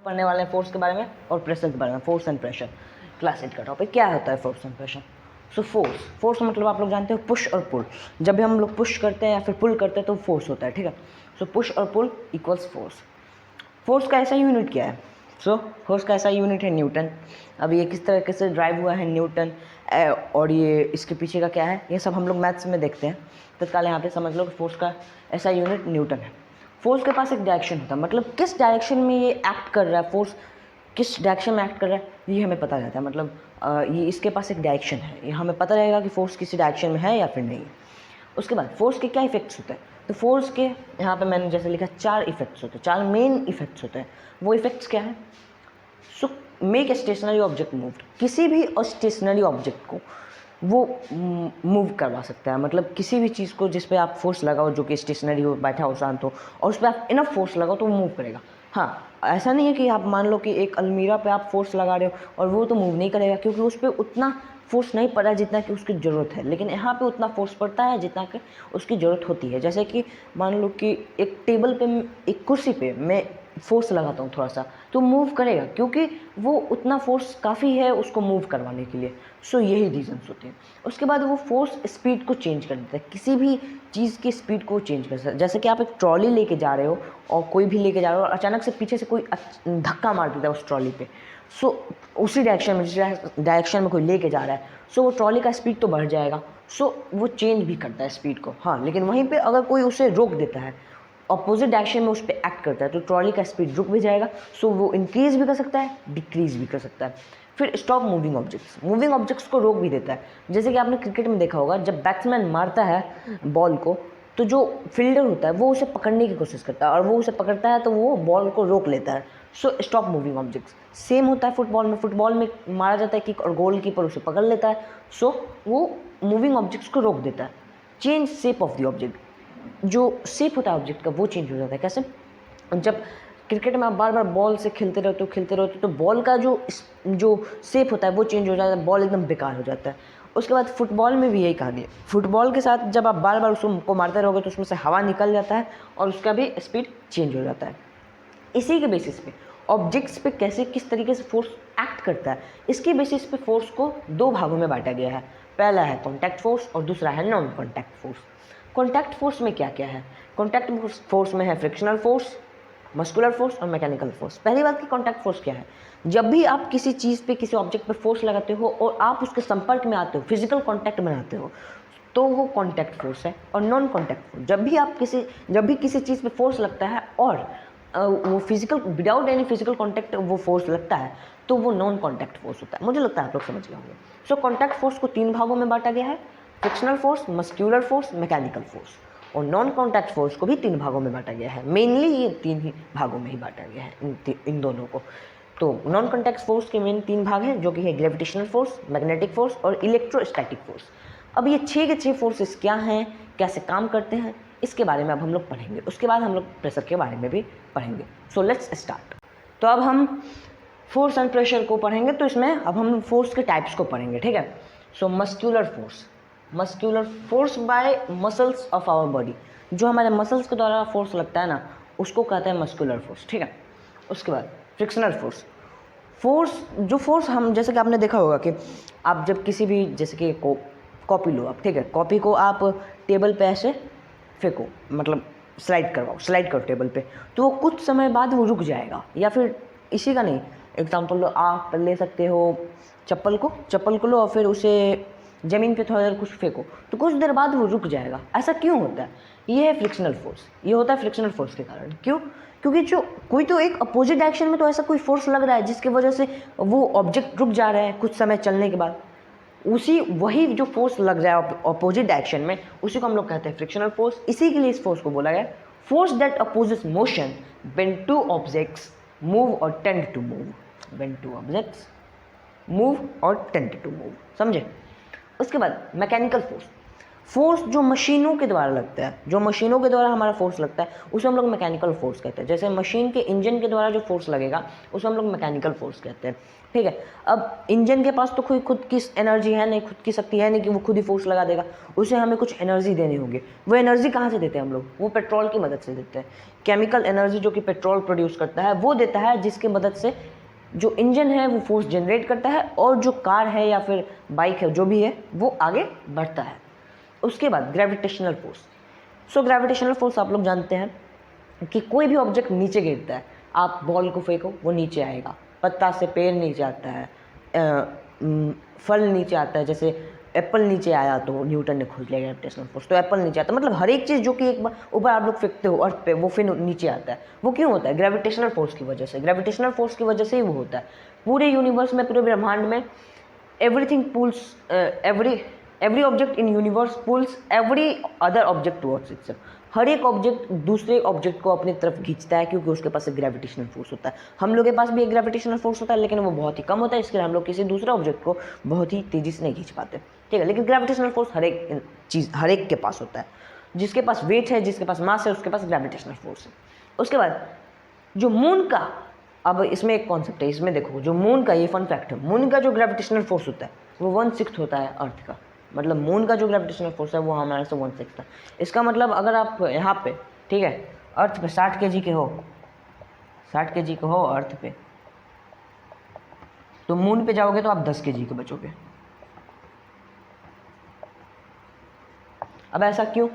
पढ़ने वाले हैं फोर्स के बारे में और प्रेशर के बारे में। फोर्स एंड प्रेशर क्लास 8 का टॉपिक क्या होता है force and pressure. So force मतलब आप लोग जानते हो पुश और पुल। जब भी हम लोग पुश करते हैं या फिर पुल करते हैं तो फोर्स होता है, ठीक है। सो पुश और पुल इक्वल्स फोर्स। फोर्स का ऐसा यूनिट क्या है? सो फोर्स का ऐसा यूनिट है न्यूटन। अब ये किस तरीके से ड्राइव हुआ है न्यूटन, और ये इसके पीछे का क्या है, ये सब हम लोग मैथ्स में देखते हैं। तत्काल यहाँ पे समझ लो कि फोर्स का ऐसा यूनिट न्यूटन है। फोर्स के पास एक डायरेक्शन होता है, मतलब किस डायरेक्शन में ये एक्ट कर रहा है, फोर्स किस डायरेक्शन में एक्ट कर रहा है ये हमें पता रहता है। मतलब ये इसके पास एक डायरेक्शन है, ये हमें पता रहेगा कि फोर्स किसी डायरेक्शन में है या फिर नहीं है। उसके बाद फोर्स के क्या इफेक्ट्स होते हैं? तो फोर्स के यहाँ पे मैंने जैसे लिखा 4 इफेक्ट्स होते हैं, 4 मेन इफेक्ट्स होते हैं। वो इफेक्ट्स क्या है? So make a stationary object moved. किसी भी स्टेशनरी ऑब्जेक्ट को वो मूव करवा सकता है। मतलब किसी भी चीज़ को जिस पे आप फोर्स लगाओ, जो कि स्टेशनरी हो, बैठा हो, शांत हो, और उस पर आप इनफ फोर्स लगाओ तो वो मूव करेगा। हाँ, ऐसा नहीं है कि आप मान लो कि एक अलमीरा पे आप फोर्स लगा रहे हो और वो तो मूव नहीं करेगा, क्योंकि उस पर उतना फोर्स नहीं पड़ा जितना कि उसकी ज़रूरत है। लेकिन यहाँ पे उतना फोर्स पड़ता है जितना कि उसकी ज़रूरत होती है। जैसे कि मान लो कि एक टेबल पे, एक कुर्सी पे मैं फोर्स लगाता हूँ थोड़ा सा, तो मूव करेगा, क्योंकि वो उतना फोर्स काफ़ी है उसको मूव करवाने के लिए। सो यही रीजन्स होते हैं। उसके बाद वो फोर्स स्पीड को चेंज कर देता है, किसी भी चीज़ की स्पीड को चेंज कर सकता है। जैसे कि आप एक ट्रॉली लेके जा रहे हो और कोई भी लेके जा रहे हो और अचानक से पीछे से कोई धक्का मार देता है उस ट्रॉली पे। सो उसी डायरेक्शन में, जिस डायरेक्शन में कोई लेके जा रहा है, सो वो ट्रॉली का स्पीड तो बढ़ जाएगा। सो वो चेंज भी करता है स्पीड को। हाँ, लेकिन वहीं पे अगर कोई उसे रोक देता है, अपोजिट डायरेक्शन में उस पर एक्ट करता है, तो ट्रॉली का स्पीड रुक भी जाएगा। सो वो इंक्रीज भी कर सकता है, डिक्रीज भी कर सकता है। फिर स्टॉप मूविंग ऑब्जेक्ट्स को रोक भी देता है। जैसे कि आपने क्रिकेट में देखा होगा, जब बैट्समैन मारता है बॉल को, तो जो फील्डर होता है वो उसे पकड़ने की कोशिश करता है, और वो उसे पकड़ता है तो वो बॉल को रोक लेता है। So stop moving objects. Same होता है फुटबॉल में मारा जाता है किक और गोलकीपर उसे पकड़ लेता है। सो वो मूविंग ऑब्जेक्ट्स को रोक देता है। Change shape of the object, जो शेप होता है ऑब्जेक्ट का वो चेंज हो जाता है। कैसे? जब क्रिकेट में आप बार बार बॉल से खेलते रहते हो तो बॉल का जो शेप होता है वो चेंज हो जाता है, बॉल एकदम बेकार हो जाता है। उसके बाद फुटबॉल में भी यही कहानी है। फुटबॉल के साथ जब आप बार बार उसको मारते रहोगे तो उसमें से हवा निकल जाता है और उसका भी स्पीड चेंज हो जाता है। इसी के बेसिस पे ऑब्जेक्ट्स पे कैसे किस तरीके से फोर्स एक्ट करता है, इसके बेसिस पे फोर्स को 2 भागों में बांटा गया है। पहला है कॉन्टैक्ट फोर्स और दूसरा है non contact force. Contact force में क्या क्या है? कॉन्टैक्ट फोर्स में है फ्रिक्शनल फोर्स, मस्कुलर फोर्स और मैकेनिकल फोर्स। पहली बात की कॉन्टैक्ट फोर्स क्या है? जब भी आप किसी चीज़ पे, किसी ऑब्जेक्ट पे फोर्स लगाते हो और आप उसके संपर्क में आते हो, फिजिकल कॉन्टैक्ट बनाते हो, तो वो कॉन्टैक्ट फोर्स है। और नॉन कॉन्टैक्ट फोर्स, जब भी किसी चीज़ पे फोर्स लगता है और वो physical, without any physical contact वो फोर्स लगता है, तो वो नॉन कॉन्टैक्ट फोर्स होता है। मुझे लगता है आप लोग समझ गए होंगे। सो कॉन्टैक्ट फोर्स को 3 भागों में बांटा गया है, frictional force, muscular force, mechanical force. और नॉन कॉन्टैक्ट फोर्स को भी 3 भागों में बांटा गया है। मेनली ये 3 ही भागों में ही बांटा गया है इन दोनों को। तो नॉन कॉन्टैक्ट फोर्स के मेन 3 भाग हैं, जो कि है ग्रेविटेशनल फोर्स, मैग्नेटिक फोर्स और इलेक्ट्रोस्टैटिक फोर्स। अब ये 6 के 6 फोर्सेस क्या हैं, कैसे काम करते हैं, इसके बारे में अब हम लोग पढ़ेंगे। उसके बाद हम लोग प्रेशर के बारे में भी पढ़ेंगे। So let's start. तो अब हम फोर्स एंड प्रेशर को पढ़ेंगे, तो इसमें अब हम फोर्स के टाइप्स को पढ़ेंगे, ठीक है। So muscular force by muscles of our body, जो हमारे मसल्स के द्वारा फोर्स लगता है ना, उसको कहते हैं मस्क्यूलर फोर्स, ठीक है। उसके बाद फ्रिक्शनल जो फोर्स हम, जैसे कि आपने देखा होगा कि आप जब किसी भी, जैसे कि कॉपी लो आप, ठीक है, कॉपी को आप टेबल पे ऐसे फेंको, मतलब स्लाइड करो टेबल पे, तो वो कुछ समय बाद वो रुक जाएगा। या फिर इसी का नहीं, एग्जाम्पल लो, आप ले सकते हो चप्पल को लो और फिर उसे ज़मीन पे थोड़ा देर कुछ फेंको, तो कुछ देर बाद वो रुक जाएगा। ऐसा क्यों होता है? ये है फ्रिक्शनल फोर्स। ये होता है फ्रिक्शनल फोर्स के कारण। क्यों? क्योंकि जो कोई तो एक अपोजिट डायरेक्शन में तो ऐसा कोई फोर्स लग रहा है जिसकी वजह से वो ऑब्जेक्ट रुक जा रहा है कुछ समय चलने के बाद। वही जो फोर्स लग रहा है अपोजिट डायरेक्शन में, उसी को हम लोग कहते हैं फ्रिक्शनल फोर्स। इसी के लिए इस फोर्स को बोला गया force that opposes motion when 2 objects move or tend to move. When 2 objects move or tend to move, समझे? उसके बाद मैकेनिकल फोर्स जो मशीनों के द्वारा लगता है, जो मशीनों के द्वारा हमारा फोर्स लगता है उसे हम लोग मैकेनिकल फोर्स कहते हैं। जैसे मशीन के इंजन के द्वारा जो फोर्स लगेगा उसे हम लोग मैकेनिकल फोर्स कहते हैं, ठीक है। अब इंजन के पास तो कोई खुद की एनर्जी है नहीं, खुद की शक्ति है नहीं कि वो खुद ही फोर्स लगा देगा, उसे हमें कुछ एनर्जी देनी होगी। वो एनर्जी कहाँ से देते हैं हम लोग? वो पेट्रोल की मदद से देते हैं। केमिकल एनर्जी जो कि पेट्रोल प्रोड्यूस करता है वो देता है, जिसकी मदद से जो इंजन है वो फोर्स जनरेट करता है और जो कार है या फिर बाइक है जो भी है वो आगे बढ़ता है। उसके बाद gravitational force. So gravitational force आप लोग जानते हैं कि कोई भी ऑब्जेक्ट नीचे गिरता है, आप बॉल को फेंको वो नीचे आएगा, पत्ता से पेड़ नीचे आता है, फल नीचे आता है, जैसे एप्पल नीचे आया तो न्यूटन ने खोज लिया ग्रेविटेशनल फोर्स, तो एप्पल नीचे आता है। मतलब हर एक चीज़ जो कि एक बार ऊपर आप लोग फेंकते हो अर्थ पे वो फिर नीचे आता है। वो क्यों होता है? ग्रेविटेशनल फोर्स की वजह से। ग्रेविटेशनल फोर्स की वजह से ही वो होता है। पूरे यूनिवर्स में, पूरे ब्रह्मांड में everything pulls, every object in universe pulls every other object towards itself। हर एक ऑब्जेक्ट दूसरे ऑब्जेक्ट को अपनी तरफ खींचता है क्योंकि उसके पास एक ग्रेविटेशनल फोर्स होता है। हम लोग के पास भी एक ग्रेविटेशनल फोर्स होता है लेकिन वो बहुत ही कम होता है, इसके लिए हम लोग किसी दूसरे ऑब्जेक्ट को बहुत ही तेजी से नहीं खींच पाते, ठीक है। लेकिन ग्रेविटेशनल फोर्स हर एक के पास होता है। जिसके पास वेट है, जिसके पास मास है, उसके पास ग्रेविटेशनल फोर्स है। उसके बाद जो मून का, अब इसमें एक कॉन्सेप्ट है, इसमें देखो जो मून का, ये फन फैक्ट है, मून का जो ग्रेविटेशनल फोर्स होता है वो 1/6 होता है अर्थ का। मतलब मून का जो ग्रेविटेशनल फोर्स है वो हमारे से 1/6 है। इसका मतलब अगर आप यहाँ पे, ठीक है, अर्थ पे 60 kg के हो, 60 kg के हो अर्थ पे, तो मून पे जाओगे तो आप 10 kg के बचोगे। अब ऐसा क्यों?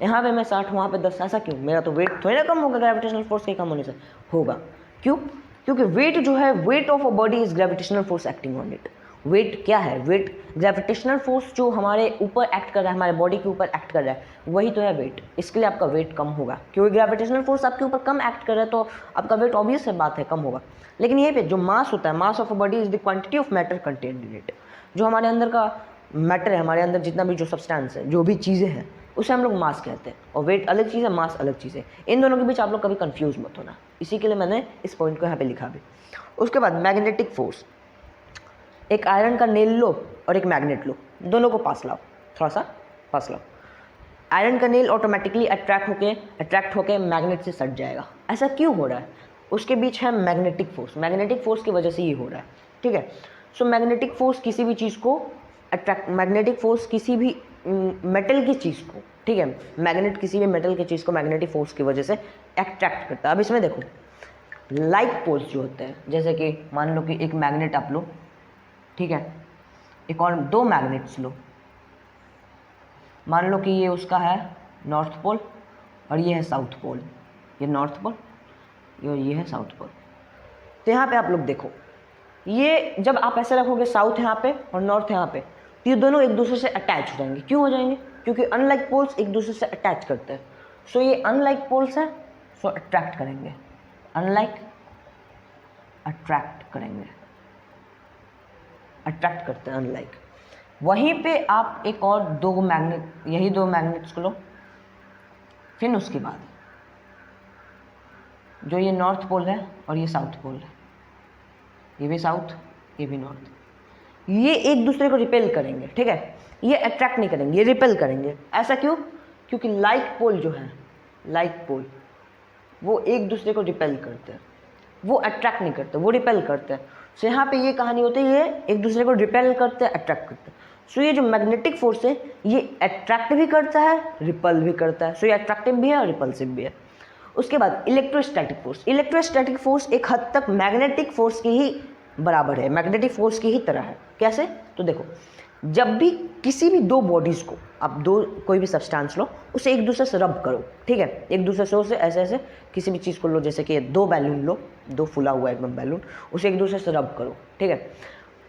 यहाँ पे मैं 60, वहाँ पे 10, ऐसा क्यों? मेरा तो वेट थोड़ी ना कम होगा ग्रेविटेशनल फोर्स के कम होने से, होगा। क्यों? क्योंकि वेट जो है, weight of a body is gravitational force acting on it. Weight क्या है? वेट ग्रेविटेशनल फोर्स जो हमारे ऊपर एक्ट कर रहा है, हमारे बॉडी के ऊपर एक्ट कर रहा है, वही तो है वेट। इसके लिए आपका वेट कम होगा क्योंकि ग्रेविटेशनल फोर्स आपके ऊपर कम एक्ट कर रहा है, तो आपका वेट ऑब्वियस है बात है कम होगा। लेकिन यहीं पे जो मास होता है, mass of a body is the quantity of matter contained in it. जो हमारे अंदर का मैटर है, हमारे अंदर जितना भी जो सब्सटेंस है, जो भी चीज़ें हैं, उसे हम लोग मास कहते हैं। और वेट अलग चीज़ है, मास अलग चीज़ है। इन दोनों के बीच आप लोग कभी कंफ्यूज मत होना, इसी के लिए मैंने इस पॉइंट को यहाँ पे लिखा भी। उसके बाद मैग्नेटिक फोर्स। एक आयरन का नेल लो और एक मैग्नेट लो, दोनों को पास लाओ, थोड़ा सा पास लाओ। आयरन का नेल ऑटोमेटिकली अट्रैक्ट होके मैग्नेट से सट जाएगा। ऐसा क्यों हो रहा है? उसके बीच है मैग्नेटिक फोर्स। मैग्नेटिक फोर्स की वजह से ये हो रहा है, ठीक है। सो मैग्नेटिक फोर्स किसी भी चीज़ को मैग्नेटिक फोर्स किसी भी मेटल की चीज़ को, ठीक है, मैग्नेट किसी भी मेटल की चीज़ को मैग्नेटिक फोर्स की वजह से अट्रैक्ट करता है। अब इसमें देखो लाइक पोल्स जो होते हैं, जैसे कि मान लो कि एक मैग्नेट आप लो, ठीक है, एक और 2 मैग्नेट्स लो। मान लो कि ये उसका है नॉर्थ पोल और ये है साउथ पोल, ये नॉर्थ पोल और ये है साउथ पोल। तो यहाँ पे आप लोग देखो, ये जब आप ऐसे रखोगे, साउथ यहाँ पे और नॉर्थ यहाँ पे, तो ये दोनों एक दूसरे से अटैच हो जाएंगे। क्यों हो जाएंगे? क्योंकि अनलाइक पोल्स एक दूसरे से अटैच करते हैं। सो ये अनलाइक पोल्स है, सो अट्रैक्ट करेंगे, अनलाइक अट्रैक्ट करेंगे, अट्रैक्ट करते हैं अनलाइक। वहीं पे आप एक और 2 मैग्नेट, यही 2 मैग्नेट्स को लो। फिर उसके बाद जो ये नॉर्थ पोल है और ये साउथ पोल है, ये भी साउथ ये भी नॉर्थ, ये एक दूसरे को रिपेल करेंगे, ठीक है। ये अट्रैक्ट नहीं करेंगे, ये रिपेल करेंगे। ऐसा क्यों? क्योंकि लाइक पोल जो है, लाइक पोल, वो एक दूसरे को रिपेल करते हैं, वो अट्रैक्ट नहीं करते, वो रिपेल करते हैं। सो यहाँ पे ये कहानी होती है, ये एक दूसरे को रिपेल करते हैं, अट्रैक्ट करते हैं। सो ये जो मैग्नेटिक फोर्स है ये अट्रैक्ट भी करता है, रिपल भी करता है। सो ये अट्रैक्टिव भी है और रिपल्सिव भी है। उसके बाद इलेक्ट्रोस्टैटिक फोर्स। इलेक्ट्रोस्टैटिक फोर्स एक हद तक मैग्नेटिक फोर्स की ही बराबर है, मैग्नेटिक फोर्स की ही तरह है। कैसे? तो देखो, जब भी किसी भी 2 बॉडीज़ को आप कोई भी सब्सटेंस लो, उसे एक दूसरे से रब करो, ठीक है, एक दूसरे से ऐसे ऐसे किसी भी चीज़ को लो, जैसे कि 2 बैलून लो, 2 फुला हुआ एकदम बैलून, उसे एक दूसरे से रब करो, ठीक है।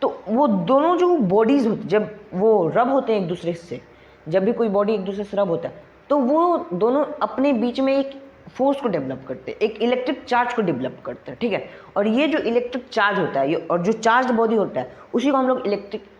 तो वो दोनों जो बॉडीज़ होती, जब वो रब होते हैं एक दूसरे से, जब भी कोई बॉडी एक दूसरे से रब होता है, तो वो दोनों अपने बीच में एक फोर्स को डेवलप करते हैं, एक इलेक्ट्रिक चार्ज को डेवलप करते हैं, ठीक है। और ये जो इलेक्ट्रिक चार्ज होता है, ये और जो चार्ज बॉडी होता है, उसी को हम लोग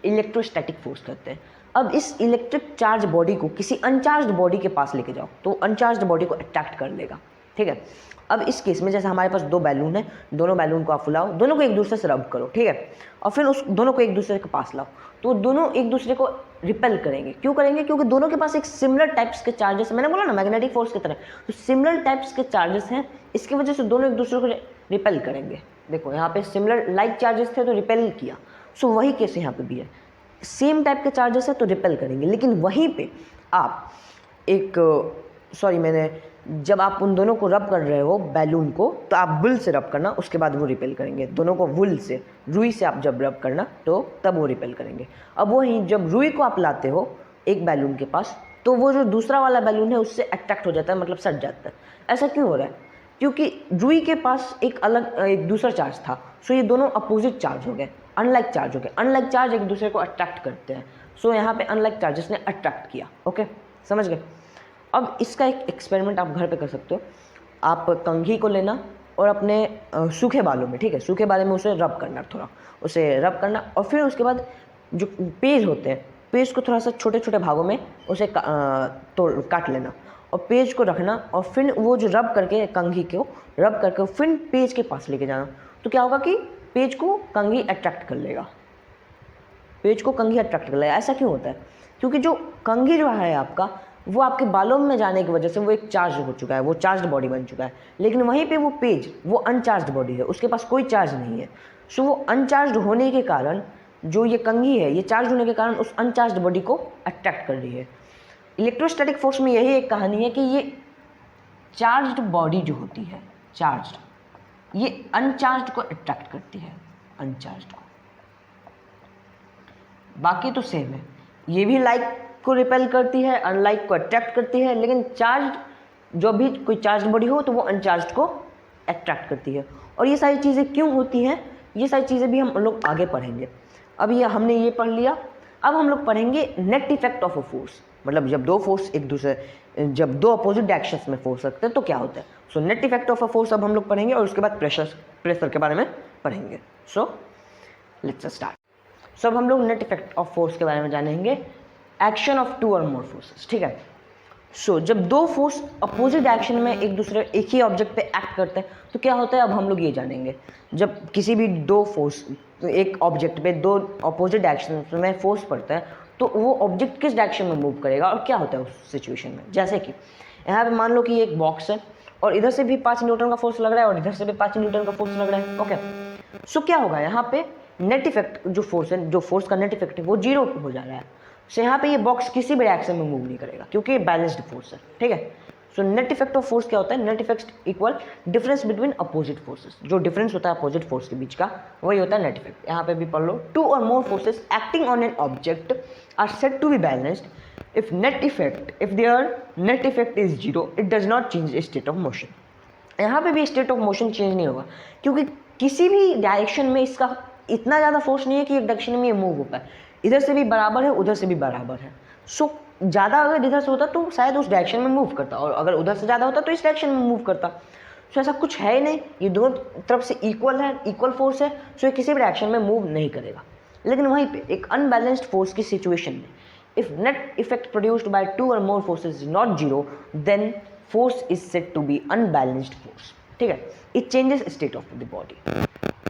इलेक्ट्रोस्टैटिक फोर्स कहते हैं। अब इस इलेक्ट्रिक चार्ज बॉडी को किसी अनचार्ज बॉडी के पास लेके जाओ, तो अनचार्ज बॉडी को अट्रैक्ट कर लेगा, ठीक है। अब इस केस में जैसे हमारे पास दो बैलून है, दोनों बैलून को आप फुलाओ, दोनों को एक दूसरे से रब करो, ठीक है, और फिर उस दोनों को एक दूसरे के पास लाओ, तो दोनों एक दूसरे को रिपेल करेंगे। क्यों करेंगे? क्योंकि दोनों के पास एक सिमिलर टाइप्स के चार्जेस, मैंने बोला ना मैग्नेटिक फोर्स की तरह, तो सिमिलर टाइप्स के चार्जेस हैं, इसकी वजह से दोनों एक दूसरे को रिपेल करेंगे। देखो यहाँ पे सिमिलर लाइक चार्जेस थे तो रिपेल किया, सो वही केस यहाँ पे भी है, सेम टाइप के चार्जेस है तो रिपेल करेंगे। लेकिन वहीं पे आप जब आप उन दोनों को रब कर रहे हो बैलून को, तो आप वुल से रब करना, उसके बाद वो रिपेल करेंगे। दोनों को वुल से, रुई से आप जब रब करना तो तब वो रिपेल करेंगे। अब वहीं जब रुई को आप लाते हो एक बैलून के पास, तो वो जो दूसरा वाला बैलून है उससे अट्रैक्ट हो जाता है, मतलब सट जाता है। ऐसा क्यों हो रहा है? क्योंकि रुई के पास एक दूसरा चार्ज था, सो ये दोनों अपोजिट चार्ज हो गए, अनलाइक चार्ज हो गए। अनलाइक चार्ज एक दूसरे को अट्रैक्ट करते हैं, सो यहाँ पे अनलाइक चार्जेस ने अट्रैक्ट किया। ओके, समझ गए? अब इसका एक एक्सपेरिमेंट आप घर पे कर सकते हो। आप कंघी को लेना और अपने सूखे बालों में, ठीक है, सूखे बालों में उसे रब करना, थोड़ा उसे रब करना, और फिर उसके बाद जो पेज होते हैं, पेज को थोड़ा सा छोटे छोटे भागों में उसे काट लेना और पेज को रखना, और फिर वो जो रब करके कंघी को रब करके फिर पेज के पास लेके जाना। तो क्या होगा कि पेज को कंघी अट्रैक्ट कर लेगा, पेज को कंघी अट्रैक्ट कर लेगा। ऐसा क्यों होता है? क्योंकि जो कंघी जो है आपका, वो आपके बालों में जाने की वजह से वो एक चार्ज हो चुका है, वो चार्ज बॉडी बन चुका है। लेकिन वहीं पे वो पेज, वो अनचार्ज बॉडी है, उसके पास कोई चार्ज नहीं है। सो वो अनचार्ज होने के कारण जो ये कंघी है, ये चार्ज होने के कारण उस अनचार्ज बॉडी को अट्रैक्ट कर रही है। इलेक्ट्रोस्टैटिक फोर्स में यही एक कहानी है कि ये चार्ज्ड बॉडी जो होती है, चार्ज्ड, ये अनचार्ज को अट्रैक्ट करती है, अनचार्ज को। बाकी तो सेम है, ये भी लाइक को रिपेल करती है, अनलाइक को अट्रैक्ट करती है, लेकिन चार्ज जो भी कोई चार्ज बॉडी हो तो वो अनचार्ज को अट्रैक्ट करती है। और ये सारी चीज़ें क्यों होती हैं, ये सारी चीज़ें भी हम लोग आगे पढ़ेंगे। अब ये हमने ये पढ़ लिया, अब हम लोग पढ़ेंगे net effect of a force. मतलब जब दो अपोजिट डायरेक्शंस में फोर्स रखते हैं तो क्या होता है। So net effect of a force अब हम लोग पढ़ेंगे, और उसके बाद प्रेशर के बारे में पढ़ेंगे। So let's start. सो अब हम लोग नेट इफेक्ट ऑफ फोर्स के बारे में जानेंगे, action of to or more forces, ठीक है। सो जब दो फोर्स अपोजिट डायरेक्शन में एक ही ऑब्जेक्ट पे एक्ट करते हैं तो क्या होता है, अब हम लोग ये जानेंगे। जब किसी भी दो फोर्स एक ऑब्जेक्ट पे दो अपोजिट डायरेक्शन में फोर्स पड़ता है तो वो ऑब्जेक्ट किस डायरेक्शन में मूव करेगा और क्या होता है उस सिचुएशन में। जैसे कि यहाँ पे मान लो कि ये एक बॉक्स है और इधर से भी 5 न्यूटन का फोर्स लग रहा है और इधर से भी 5 न्यूटन का फोर्स लग रहा है। ओके, सो क्या होगा यहाँ पे, नेट इफेक्ट जो फोर्स का नेट इफेक्ट है वो 0 हो जा रहा है। सो यहाँ पे ये बॉक्स किसी भी डायरेक्शन में मूव नहीं करेगा क्योंकि ये बैलेंस्ड फोर्स है, ठीक है। So net effect of force क्या होता है, net effect equal difference between opposite forces. जो डिफरेंस होता है अपोजिट फोर्स के बीच का वही होता है नेट इफेक्ट। यहाँ पे भी पढ़ लो, two or more forces acting on an object are said to be balanced if their net effect is 0 it does not change state of motion. यहाँ पे भी स्टेट ऑफ मोशन चेंज नहीं होगा क्योंकि किसी भी डायरेक्शन में इसका इतना ज़्यादा फोर्स नहीं है कि एक डायरेक्शन में ये मूव हो पाए। इधर से भी बराबर है, उधर से भी बराबर है। सो ज़्यादा अगर इधर से होता तो शायद उस डायरेक्शन में मूव करता, और अगर उधर से ज़्यादा होता तो इस डायरेक्शन में मूव करता। सो ऐसा कुछ है ही नहीं, ये दोनों तरफ से इक्वल है, इक्वल फोर्स है, सो ये किसी भी डायरेक्शन में मूव नहीं करेगा। लेकिन वहीं पे एक अनबैलेंस्ड फोर्स की सिचुएशन में if net effect produced by two or more forces is not 0 then force is said to be unbalanced force, ठीक है। It changes state of the body.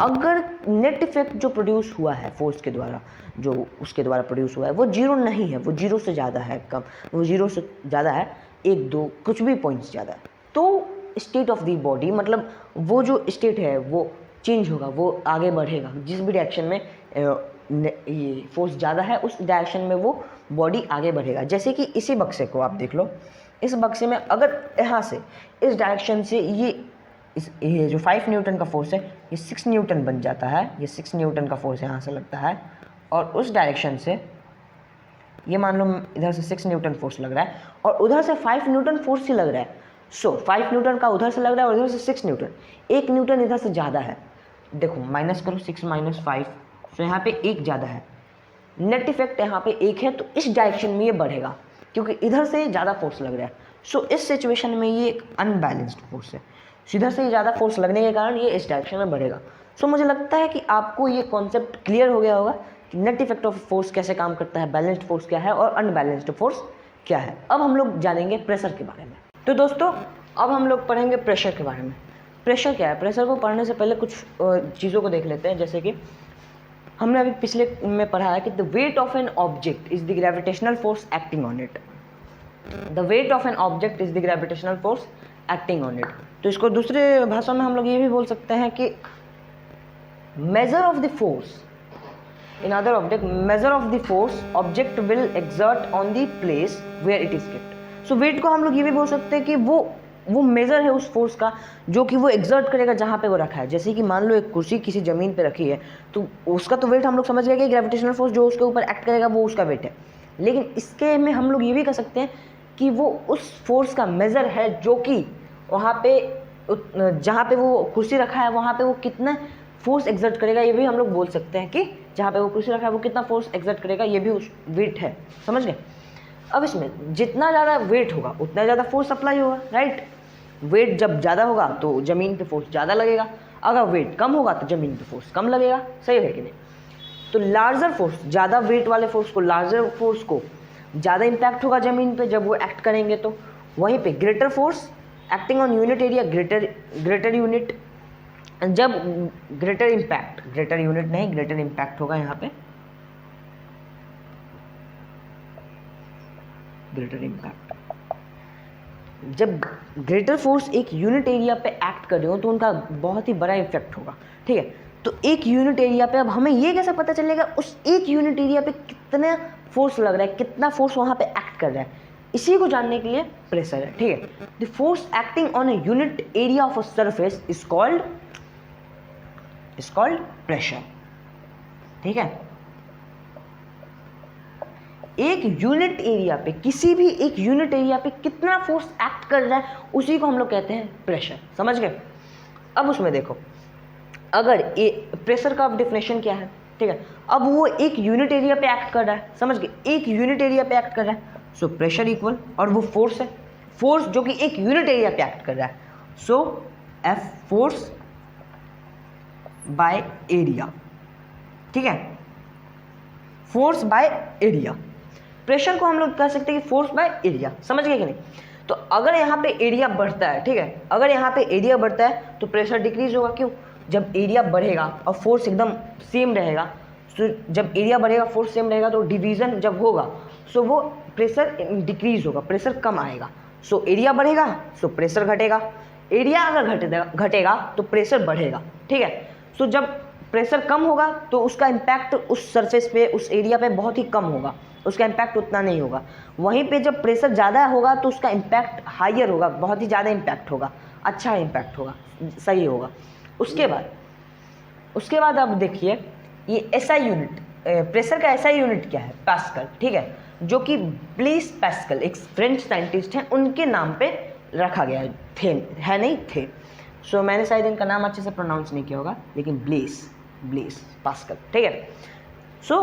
अगर नेट इफेक्ट जो प्रोड्यूस हुआ है force के द्वारा, जो उसके द्वारा प्रोड्यूस हुआ है वो 0 नहीं है, वो 0 से ज़्यादा है, कम, वो 0 से ज़्यादा है, 1 2 कुछ भी पॉइंट्स ज़्यादा है, तो स्टेट ऑफ द बॉडी मतलब वो जो स्टेट है वो चेंज होगा, वो आगे बढ़ेगा। जिस भी डायरेक्शन में ये फोर्स ज़्यादा है उस डायरेक्शन में वो बॉडी आगे बढ़ेगा। जैसे कि इसी बक्से को आप देख लो, इस बक्से में अगर यहाँ से इस डायरेक्शन से ये जो 5 न्यूटन का फोर्स है ये 6 न्यूटन बन जाता है, ये 6 न्यूटन का फोर्स यहाँ से लगता है, और उस डायरेक्शन से ये मान लो इधर से 6 न्यूटन फोर्स लग रहा है और उधर से 5 न्यूटन फोर्स ही लग रहा है। सो 5 न्यूटन का उधर से लग रहा है और उधर से 6 न्यूटन, 1 न्यूटन इधर से ज़्यादा है। देखो माइनस करो, 6 माइनस 5, सो यहाँ पे 1 ज़्यादा है। नेट इफेक्ट यहाँ पे 1 है तो इस डायरेक्शन में ये बढ़ेगा क्योंकि इधर से ज़्यादा फोर्स लग रहा है। सो इस सिचुएशन में ये एक अनबैलेंस्ड फोर्स है, सीधा से ज़्यादा फोर्स लगने के कारण ये इस डायरेक्शन में बढ़ेगा। सो मुझे लगता है कि आपको ये कॉन्सेप्ट क्लियर हो गया होगा कि नेट इफेक्ट ऑफ फोर्स कैसे काम करता है, बैलेंस्ड फोर्स क्या है और अनबैलेंस्ड फोर्स क्या है। अब हम लोग जानेंगे प्रेशर के बारे में। तो दोस्तों अब हम लोग पढ़ेंगे प्रेशर के बारे में। प्रेशर क्या है? प्रेशर को पढ़ने से पहले कुछ चीज़ों को देख लेते हैं, जैसे कि हमने अभी पिछले में पढ़ा है कि the wait of an object is the gravitational force acting on it. The wait of an object is the gravitational force acting on it. तो इसको दूसरे भाषा में हम लोग ये भी बोल सकते हैं कि measure of the force in other object, measure of the force object will exert on the place where it is kept। so weight को हम लोग ये भी बोल सकते हैं कि वो मेजर है उस फोर्स का जो कि वो एग्जर्ट करेगा जहाँ पे वो रखा है। जैसे कि मान लो एक कुर्सी किसी ज़मीन पे रखी है तो उसका तो वेट हम लोग समझ गए कि ग्रेविटेशनल फोर्स जो उसके ऊपर एक्ट करेगा वो उसका वेट है। लेकिन इसके में हम लोग ये भी कह सकते हैं कि वो उस फोर्स का मेज़र है जो कि वहाँ पे जहाँ पे वो कुर्सी रखा है वहाँ पे वो कितना फोर्स एग्जर्ट करेगा, ये भी हम लोग बोल सकते हैं कि जहाँ पे वो कुर्सी रखा है वो कितना फोर्स एग्जर्ट करेगा, ये भी उस वेट है। समझ गए? अब इसमें जितना ज़्यादा वेट होगा उतना ज़्यादा फोर्स अप्लाई होगा, राइट। वेट जब ज़्यादा होगा तो ज़मीन पे फोर्स ज़्यादा लगेगा, अगर वेट कम होगा तो ज़मीन पे फोर्स कम लगेगा। सही है कि नहीं? तो लार्जर फोर्स, ज़्यादा वेट वाले फोर्स को, लार्जर फोर्स को ज़्यादा इम्पैक्ट होगा ज़मीन पे जब वो एक्ट करेंगे। तो वहीं पे greater force acting on unit area, greater unit, जब ग्रेटर इम्पैक्ट, ग्रेटर यूनिट नहीं ग्रेटर इम्पैक्ट होगा यहाँ पे, ग्रेटर इम्पैक्ट। जब ग्रेटर फोर्स एक यूनिट एरिया पे एक्ट कर रहे हो तो उनका बहुत ही बड़ा इफेक्ट होगा, ठीक है। तो एक यूनिट एरिया पे अब हमें ये कैसे पता चलेगा उस एक यूनिट एरिया पे कितना फोर्स लग रहा है, कितना फोर्स वहाँ पे एक्ट कर रहा है, इसी को जानने के लिए प्रेशर है, ठीक है। The force acting on a unit area of a surface is called pressure, ठीक है। एक यूनिट एरिया पे, किसी भी एक यूनिट एरिया पे कितना फोर्स एक्ट कर रहा है उसी को हम लोग कहते हैं प्रेशर। समझ गए? अब उसमें देखो, अगर प्रेशर का डेफिनेशन क्या है, ठीक है। अब वो एक यूनिट एरिया पे एक्ट कर रहा है, समझ गए, एक यूनिट एरिया पे एक्ट कर रहा है, सो प्रेशर इक्वल, और वो फोर्स है, फोर्स जो कि एक यूनिट एरिया पे एक्ट कर रहा है, सो एफ फोर्स बाय एरिया, ठीक है। फोर्स बाय एरिया, प्रेशर को हम लोग कह सकते हैं कि फोर्स बाय एरिया। समझ गए कि नहीं? तो अगर यहाँ पे एरिया बढ़ता है, ठीक है, अगर यहाँ पे एरिया बढ़ता है तो प्रेशर डिक्रीज होगा। क्यों? जब एरिया बढ़ेगा और फोर्स एकदम सेम रहेगा, तो जब एरिया बढ़ेगा फोर्स सेम रहेगा तो डिवीजन जब होगा सो वो प्रेशर डिक्रीज होगा, प्रेशर कम आएगा। सो एरिया बढ़ेगा सो प्रेशर घटेगा, एरिया अगर घटेगा तो प्रेशर बढ़ेगा, ठीक है। सो जब प्रेशर कम होगा तो उसका इम्पैक्ट उस सरफेस पे, उस एरिया पे बहुत ही कम होगा, उसका इम्पैक्ट उतना नहीं होगा। वहीं पे जब प्रेशर ज़्यादा होगा तो उसका इम्पैक्ट हायर होगा, बहुत ही ज़्यादा इम्पैक्ट होगा, अच्छा इम्पैक्ट होगा, सही होगा। उसके बाद अब देखिए, ये एसआई यूनिट, प्रेशर का एसआई यूनिट क्या है? पास्कल, ठीक है, जो कि ब्लेस पास्कल एक फ्रेंच साइंटिस्ट हैं, उनके नाम पे रखा गया है, सो मैंने शायद इनका नाम अच्छे से प्रोनाउंस नहीं किया होगा, लेकिन ब्लेस पास्कल, ठीक है। सो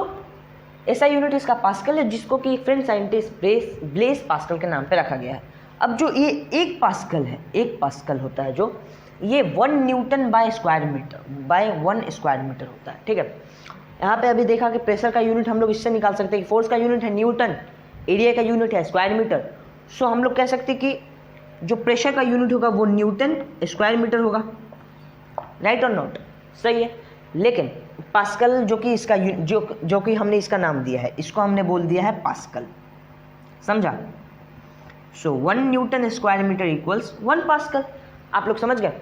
एसआई यूनिट इसका पास्कल है, जिसको कि एक फ्रेंच साइंटिस्ट ब्लेस पास्कल के नाम पे रखा गया है। अब जो ये एक पास्कल होता है, जो ये 1 न्यूटन बाय 1 स्क्वायर मीटर होता है, ठीक है। यहाँ पे अभी देखा कि प्रेशर का यूनिट हम लोग इससे निकाल सकते हैं कि फोर्स का यूनिट है न्यूटन, एरिया का यूनिट है स्क्वायर मीटर। सो हम लोग कह सकते हैं कि जो प्रेशर का यूनिट होगा वो न्यूटन स्क्वायर मीटर होगा, राइट और नॉट? सही है। लेकिन पास्कल जो कि इसका जो कि हमने इसका नाम दिया है, इसको हमने बोल दिया है पास्कल, समझा? So 1 newton square metre equals 1 pascal. आप लोग समझ गए?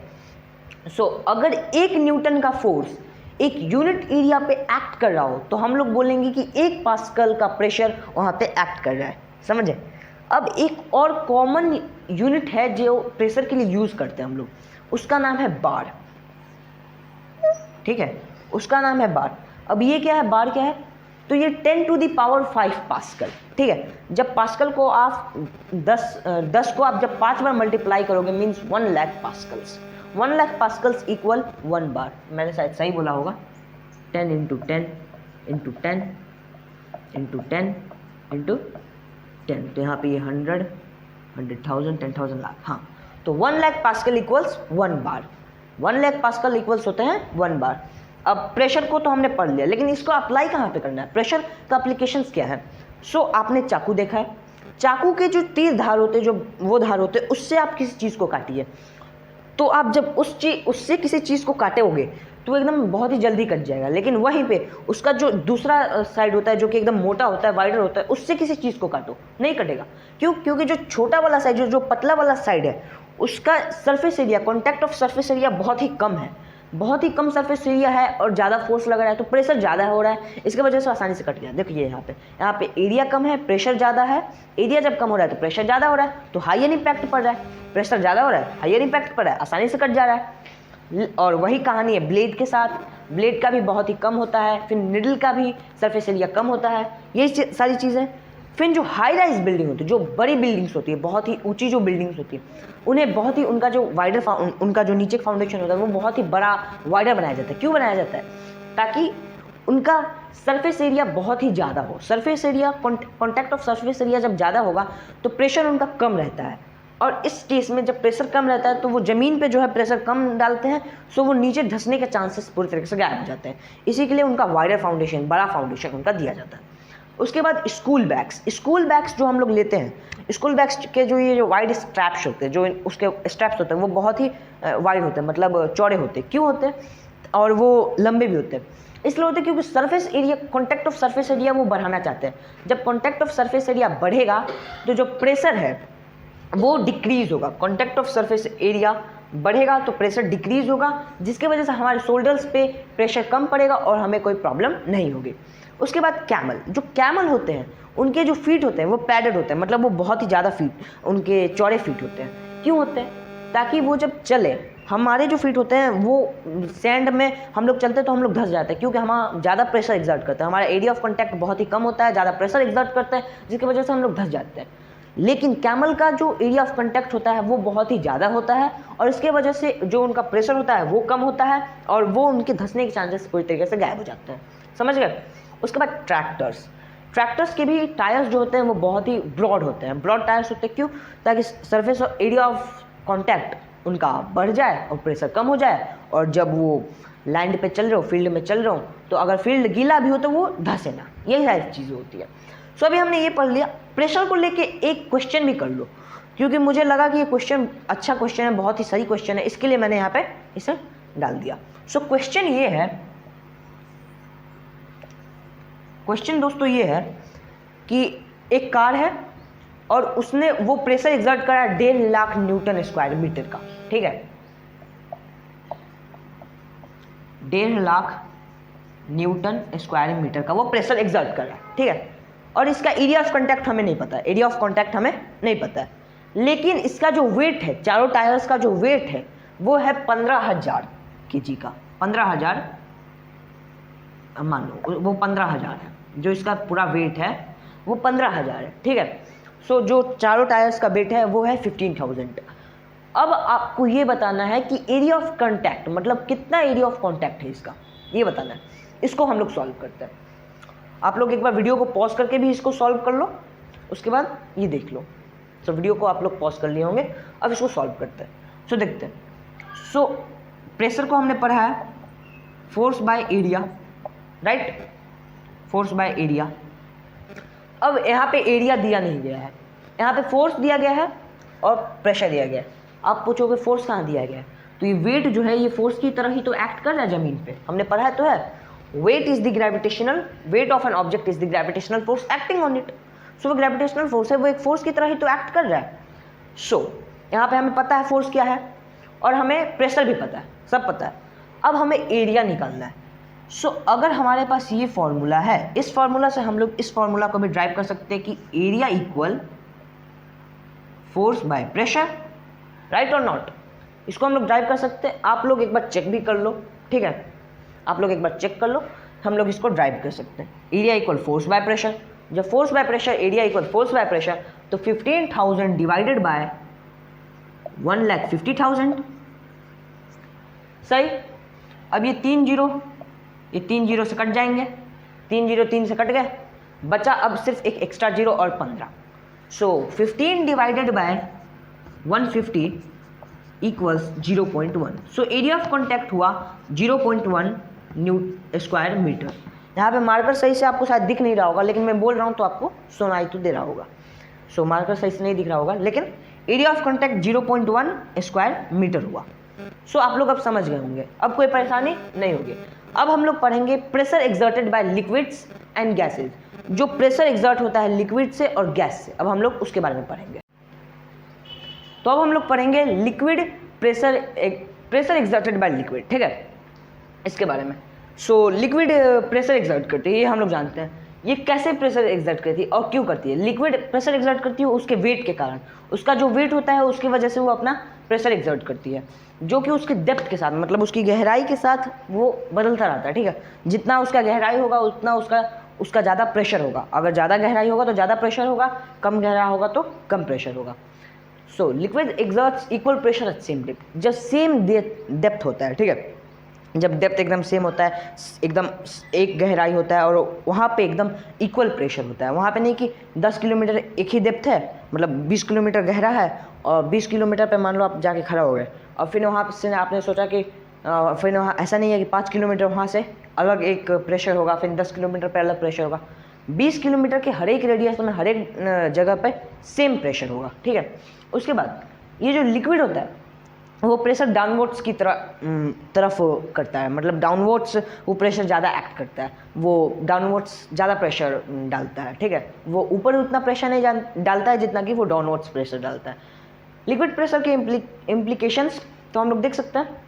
सो अगर 1 न्यूटन का फोर्स एक यूनिट एरिया पे एक्ट कर रहा हो तो हम लोग बोलेंगे कि 1 पास्कल का प्रेशर वहाँ पे एक्ट कर रहा है, समझे? अब एक और कॉमन यूनिट है जो प्रेशर के लिए यूज़ करते हैं हम लोग, उसका नाम है बार, ठीक है, उसका नाम है बार। अब ये क्या है, बार क्या है? तो ये 10⁵ पास्कल, ठीक है। जब पास्कल को आप 10 को आप जब 5 बार मल्टीप्लाई करोगे means 1 lakh pascals, 1 lakh pascals equal 1 bar. मैंने शायद सही बोला होगा, 10 × 10 × 10 × 10 × 10, तो यहाँ पे ये 100, 100,000, 10,000 लाख, हाँ। तो 1 लाख पास्कल इक्वल्स 1 बार, 1 लाख पास्कल इक्वल्स होते हैं 1 बार। अब प्रेशर को तो हमने पढ़ लिया, लेकिन इसको अप्लाई कहाँ पे करना है? प्रेशर का एप्लीकेशंस क्या है? सो आपने चाकू देखा है, चाकू के जो तीर धार होते हैं, जो वो धार होते हैं, उससे आप किसी चीज़ को काटिए, तो आप जब उससे किसी चीज़ को काटोगे तो एकदम बहुत ही जल्दी कट जाएगा, लेकिन वहीं पे उसका जो दूसरा साइड होता है जो कि एकदम मोटा होता है, वाइडर होता है, उससे किसी चीज़ को काटो नहीं कटेगा। क्यों? क्योंकि जो छोटा वाला साइड, जो पतला वाला साइड है, उसका surface area, contact of surface area बहुत ही कम है, बहुत ही कम सरफेस एरिया है और ज़्यादा फोर्स लग रहा है तो प्रेशर ज़्यादा हो रहा है, इसकी वजह से आसानी से कट गया। देखिए यहाँ पे एरिया कम है, प्रेशर ज़्यादा है। एरिया जब कम हो रहा है तो प्रेशर ज़्यादा हो रहा है, तो हाइयर इम्पैक्ट पड़ रहा है। प्रेशर ज़्यादा हो रहा है, हाइयर इम्पैक्ट पड़ रहा है, आसानी से कट जा रहा है। और वही कहानी है ब्लेड के साथ। ब्लेड का भी बहुत ही कम होता है, फिर निडल का भी सरफेस एरिया कम होता है, यही सारी चीज़ें। फिर जो हाई राइज बिल्डिंग होती है, जो बड़ी बिल्डिंग्स होती है, बहुत ही ऊंची जो बिल्डिंग्स होती है, उन्हें बहुत ही उनका जो वाइडर उनका जो नीचे फाउंडेशन होता है वो बहुत ही बड़ा वाइडर बनाया जाता है। क्यों बनाया जाता है? ताकि उनका सरफेस एरिया बहुत ही ज़्यादा हो। Surface area, contact of surface area जब ज़्यादा होगा तो प्रेशर उनका कम रहता है, और इस केस में जब प्रेशर कम रहता है तो वो ज़मीन पे जो है प्रेशर कम डालते हैं, सो वो नीचे धंसने के चांसेस पूरी तरीके से गायब हो जाते हैं। इसी के लिए उनका वाइडर फाउंडेशन, बड़ा फाउंडेशन उनका दिया जाता है। उसके बाद स्कूल बैग्स जो हम लोग लेते हैं, स्कूल बैग्स के ये जो वाइड स्ट्रैप्स होते हैं, जो उसके स्ट्रैप्स होते हैं वो बहुत ही वाइड होते हैं, मतलब चौड़े होते हैं। क्यों होते हैं? और वो लंबे भी होते हैं। इसलिए होते हैं क्योंकि surface area, contact of surface area वो बढ़ाना चाहते हैं। जब कॉन्टैक्ट ऑफ सरफेस एरिया बढ़ेगा तो जो प्रेशर है वो डिक्रीज होगा। कॉन्टैक्ट ऑफ सरफेस एरिया बढ़ेगा तो प्रेशर डिक्रीज होगा, जिसकी वजह से हमारे शोल्डर्स पे प्रेशर कम पड़ेगा और हमें कोई प्रॉब्लम नहीं होगी। उसके बाद कैमल होते हैं, उनके जो फीट होते हैं वो पैडेड होते हैं, मतलब वो बहुत ही ज़्यादा फीट, उनके चौड़े फीट होते हैं। क्यों होते हैं? ताकि वो जब चले, हमारे जो फीट होते हैं वो सैंड में हम लोग चलते हैं तो हम लोग धंस जाते हैं, क्योंकि हम ज़्यादा प्रेशर एग्जर्ट करते हैं, हमारा एरिया ऑफ कॉन्टैक्ट बहुत ही कम होता है, ज़्यादा प्रेशर एग्जर्ट करते हैं, जिसकी वजह से हम लोग धंस जाते हैं। लेकिन कैमल का जो एरिया ऑफ कॉन्टैक्ट होता है वो बहुत ही ज़्यादा होता है, और इसके वजह से जो उनका प्रेशर होता है वो कम होता है, और वो उनके धंसने के चांसेस पूरी तरीके से गायब हो जाते हैं। समझ गए? उसके बाद ट्रैक्टर्स के भी टायर्स जो होते हैं वो बहुत ही ब्रॉड होते हैं। ब्रॉड टायर्स होते हैं क्यों? ताकि सरफेस एरिया ऑफ कॉन्टैक्ट उनका बढ़ जाए और प्रेशर कम हो जाए, और जब वो लैंड पे चल रहे हो, फील्ड में चल रहे हो, तो अगर फील्ड गीला भी हो तो वो धंसे ना। यही सारी चीज़ें होती है। सो अभी हमने ये पढ़ लिया। प्रेशर को लेके एक क्वेश्चन भी कर लो, क्योंकि मुझे लगा कि ये क्वेश्चन अच्छा क्वेश्चन है, बहुत ही सही क्वेश्चन है, इसके लिए मैंने यहाँ पे इसे डाल दिया। सो क्वेश्चन ये है, क्वेश्चन दोस्तों ये है कि एक कार है और उसने वो प्रेशर एग्जर्ट करा 1.5 लाख न्यूटन स्क्वायर मीटर का। ठीक है, 1.5 लाख न्यूटन स्क्वायर मीटर का वो प्रेशर एग्जर्ट कर रहा है। ठीक है, और इसका एरिया ऑफ कॉन्टैक्ट हमें नहीं पता है, एरिया ऑफ कॉन्टैक्ट हमें नहीं पता है, लेकिन इसका जो वेट है, चारों टायर्स का जो वेट है वो है 15,000 kg का। 15,000 मान लो, वो 15,000 है, जो इसका पूरा वेट है वो 15,000 है। ठीक है, सो जो चारों टायर्स का वेट है वो है 15,000। अब आपको ये बताना है कि एरिया ऑफ कॉन्टैक्ट, मतलब कितना एरिया ऑफ कॉन्टैक्ट है इसका, ये बताना है। इसको हम लोग सॉल्व करते हैं। आप लोग एक बार वीडियो को पॉज करके भी इसको सॉल्व कर लो, उसके बाद ये देख लो। सो वीडियो को आप लोग पॉज कर लिए होंगे, अब इसको सॉल्व करते हैं। सो देखते हैं। सो प्रेशर को हमने पढ़ा है force by area, right, force by area. अब यहाँ पे एरिया दिया नहीं गया है, यहाँ पे फोर्स दिया गया है और प्रेशर दिया गया है। आप पूछोगे फोर्स कहाँ दिया गया है, तो ये वेट जो है ये फोर्स की तरह ही तो एक्ट कर रहा है ज़मीन पे, हमने पढ़ा है तो है। Weight is the gravitational, weight of an object is the gravitational force acting on it. So वो ग्रेविटेशनल फोर्स है, वो एक फोर्स की तरह ही तो एक्ट कर रहा है। सो यहाँ पे हमें पता है फोर्स क्या है, और हमें प्रेशर भी पता है, सब पता है। अब हमें एरिया निकालना है। सो अगर हमारे पास ये फॉर्मूला है, इस फॉर्मूला से हम लोग इस फॉर्मूला को भी ड्राइव कर सकते हैं कि area equal force by pressure, right और नॉट। इसको हम लोग ड्राइव कर सकते हैं। आप लोग एक बार चेक भी कर लो, ठीक है, आप लोग एक बार चेक कर लो, हम लोग इसको ड्राइव कर सकते हैं। Area equal force by pressure, जब force by pressure, area equal force by pressure, तो 15,000 डिवाइडेड बाय 1,50,000। सही। अब ये 3 जीरो से कट जाएंगे, 3 जीरो 3 से कट गए, बचा अब सिर्फ एक एक्स्ट्रा जीरो और 15। सो 15 divided by 150 equals 0.1। So area of contact हुआ 0.1 स्क्वायर मीटर। यहाँ पे मार्कर सही से आपको शायद दिख नहीं रहा होगा, लेकिन मैं बोल रहा हूँ तो आपको सुनाई तो दे रहा होगा। सो मार्कर सही से नहीं दिख रहा होगा, लेकिन area of contact 0.1 square metre हुआ। सो आप लोग अब समझ गए होंगे, अब कोई परेशानी नहीं होगी। अब हम लोग पढ़ेंगे pressure exerted by liquids and gases, जो प्रेशर एक्सर्ट होता है लिक्विड से और गैस से, अब हम लोग उसके बारे में पढ़ेंगे। तो अब हम लोग पढ़ेंगे liquid pressure exerted by liquid, ठीक है, इसके बारे में। सो लिक्विड प्रेशर एक्सर्ट करती है, ये हम लोग जानते हैं। ये कैसे प्रेशर एक्सर्ट करती है और क्यों करती है? लिक्विड प्रेशर एक्सर्ट करती है उसके वेट के कारण, उसका जो वेट होता है उसकी वजह से वो अपना प्रेशर एक्सर्ट करती है, जो कि उसके डेप्थ के साथ, मतलब उसकी गहराई के साथ वो बदलता रहता है, ठीक है। जितना उसका गहराई होगा उतना उसका ज़्यादा प्रेशर होगा। अगर ज़्यादा गहराई होगा तो ज़्यादा प्रेशर होगा, कम गहरा होगा तो कम प्रेशर होगा। So liquid exerts equal pressure at same depth, जब सेम डेप्थ होता है, ठीक है, जब डेप्थ एकदम सेम होता है, एकदम एक गहराई होता है और वहाँ पे एकदम इक्वल प्रेशर होता है। वहाँ पे नहीं कि 10 किलोमीटर एक ही डेप्थ है, मतलब 20 किलोमीटर गहरा है और 20 किलोमीटर पे मान लो आप जाके खड़ा हो गए और फिर वहाँ से आपने सोचा कि फिर वहाँ ऐसा नहीं है कि 5 किलोमीटर वहाँ से अलग एक प्रेशर होगा, फिर 10 किलोमीटर पे अलग प्रेशर होगा। 20 किलोमीटर के हर एक रेडियस में हर एक जगह पे सेम प्रेशर होगा, ठीक है। उसके बाद ये जो लिक्विड होता है वो प्रेशर डाउनवर्ड्स की तरफ करता है, मतलब डाउनवर्ड्स वो प्रेशर ज़्यादा एक्ट करता है, वो डाउनवर्ड्स ज़्यादा प्रेशर डालता है, ठीक है। वो ऊपर उतना प्रेशर नहीं डालता है जितना कि वो डाउनवर्ड्स प्रेशर डालता है। लिक्विड प्रेशर के इम्प्लीकेशंस तो हम लोग देख सकते हैं।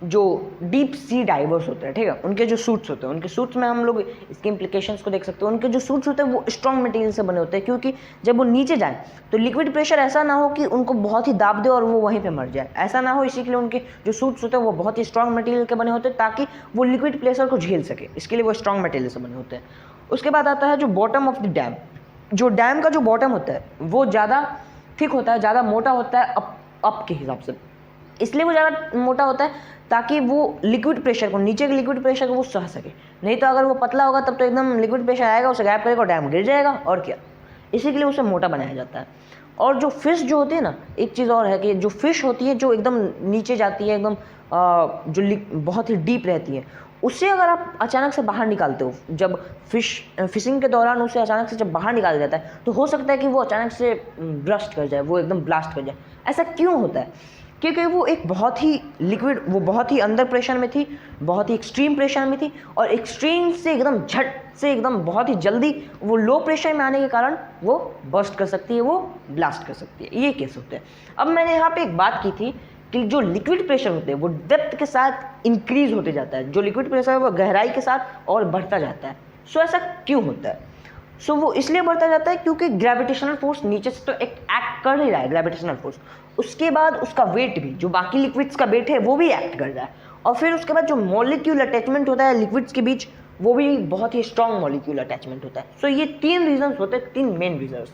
जो डीप सी डाइवर्स होते हैं, ठीक है, उनके जो सूट्स होते हैं, उनके सूट्स में हम लोग इसके इम्प्लीकेशंस को देख सकते हैं। उनके जो सूट्स होते हैं वो स्ट्रॉन्ग मटेरियल से बने होते हैं, क्योंकि जब वो नीचे जाए तो लिक्विड प्रेशर ऐसा ना हो कि उनको बहुत ही दाब दे और वो वहीं पे मर जाए, ऐसा ना हो। इसी के लिए उनके जो सूट्स होते हैं वो बहुत ही स्ट्रॉन्ग मटेरियल के बने होते हैं, ताकि वो लिक्विड प्रेशर को झेल सके, इसके लिए वो स्ट्रॉन्ग मटेरियल से बने होते हैं। उसके बाद आता है जो बॉटम ऑफ द डैम। जो डैम का जो बॉटम होता है वो ज़्यादा थिक होता है, ज़्यादा मोटा होता है अप के हिसाब से, इसलिए वो ज़्यादा मोटा होता है ताकि वो लिक्विड प्रेशर को, नीचे के लिक्विड प्रेशर को वो सह सके। नहीं तो अगर वो पतला होगा तब तो एकदम लिक्विड प्रेशर आएगा, उसे गैप करेगा और डैम गिर जाएगा, और क्या। इसी के लिए उसे मोटा बनाया जाता है। और जो फिश जो होती है ना, एक चीज़ और है कि जो फिश होती है जो एकदम नीचे जाती है, एकदम जो बहुत ही डीप रहती है, उससे अगर आप अचानक से बाहर निकालते हो, जब फिशिंग के दौरान उसे अचानक से जब बाहर निकाल जाता है तो हो सकता है कि वो अचानक से ब्रस्ट कर जाए, वो एकदम ब्लास्ट कर जाए। ऐसा क्यों होता है? क्योंकि वो एक बहुत ही लिक्विड, वो बहुत ही अंदर प्रेशर में थी, बहुत ही एक्सट्रीम प्रेशर में थी, और एक्सट्रीम से एकदम झट से एकदम बहुत ही जल्दी वो लो प्रेशर में आने के कारण वो बर्स्ट कर सकती है, वो ब्लास्ट कर सकती है। ये केस होते हैं। अब मैंने यहाँ पे एक बात की थी कि जो लिक्विड प्रेशर होते हैं वो डेप्थ के साथ इंक्रीज होते जाता है, जो लिक्विड प्रेशर है वो गहराई के साथ और बढ़ता जाता है। सो ऐसा क्यों होता है? सो वो इसलिए बढ़ता जाता है क्योंकि ग्रेविटेशनल फोर्स नीचे से तो एक एक्ट कर ही रहा है, ग्रेविटेशनल फोर्स, उसके बाद उसका वेट भी, जो बाकी लिक्विड्स का वेट है वो भी एक्ट कर रहा है, और फिर उसके बाद जो मॉलिक्यूल अटैचमेंट होता है लिक्विड्स के बीच वो भी बहुत ही स्ट्रॉन्ग मॉलिक्यूल अटैचमेंट होता है। सो ये 3 रीजंस होते हैं, 3 मेन रीजंस।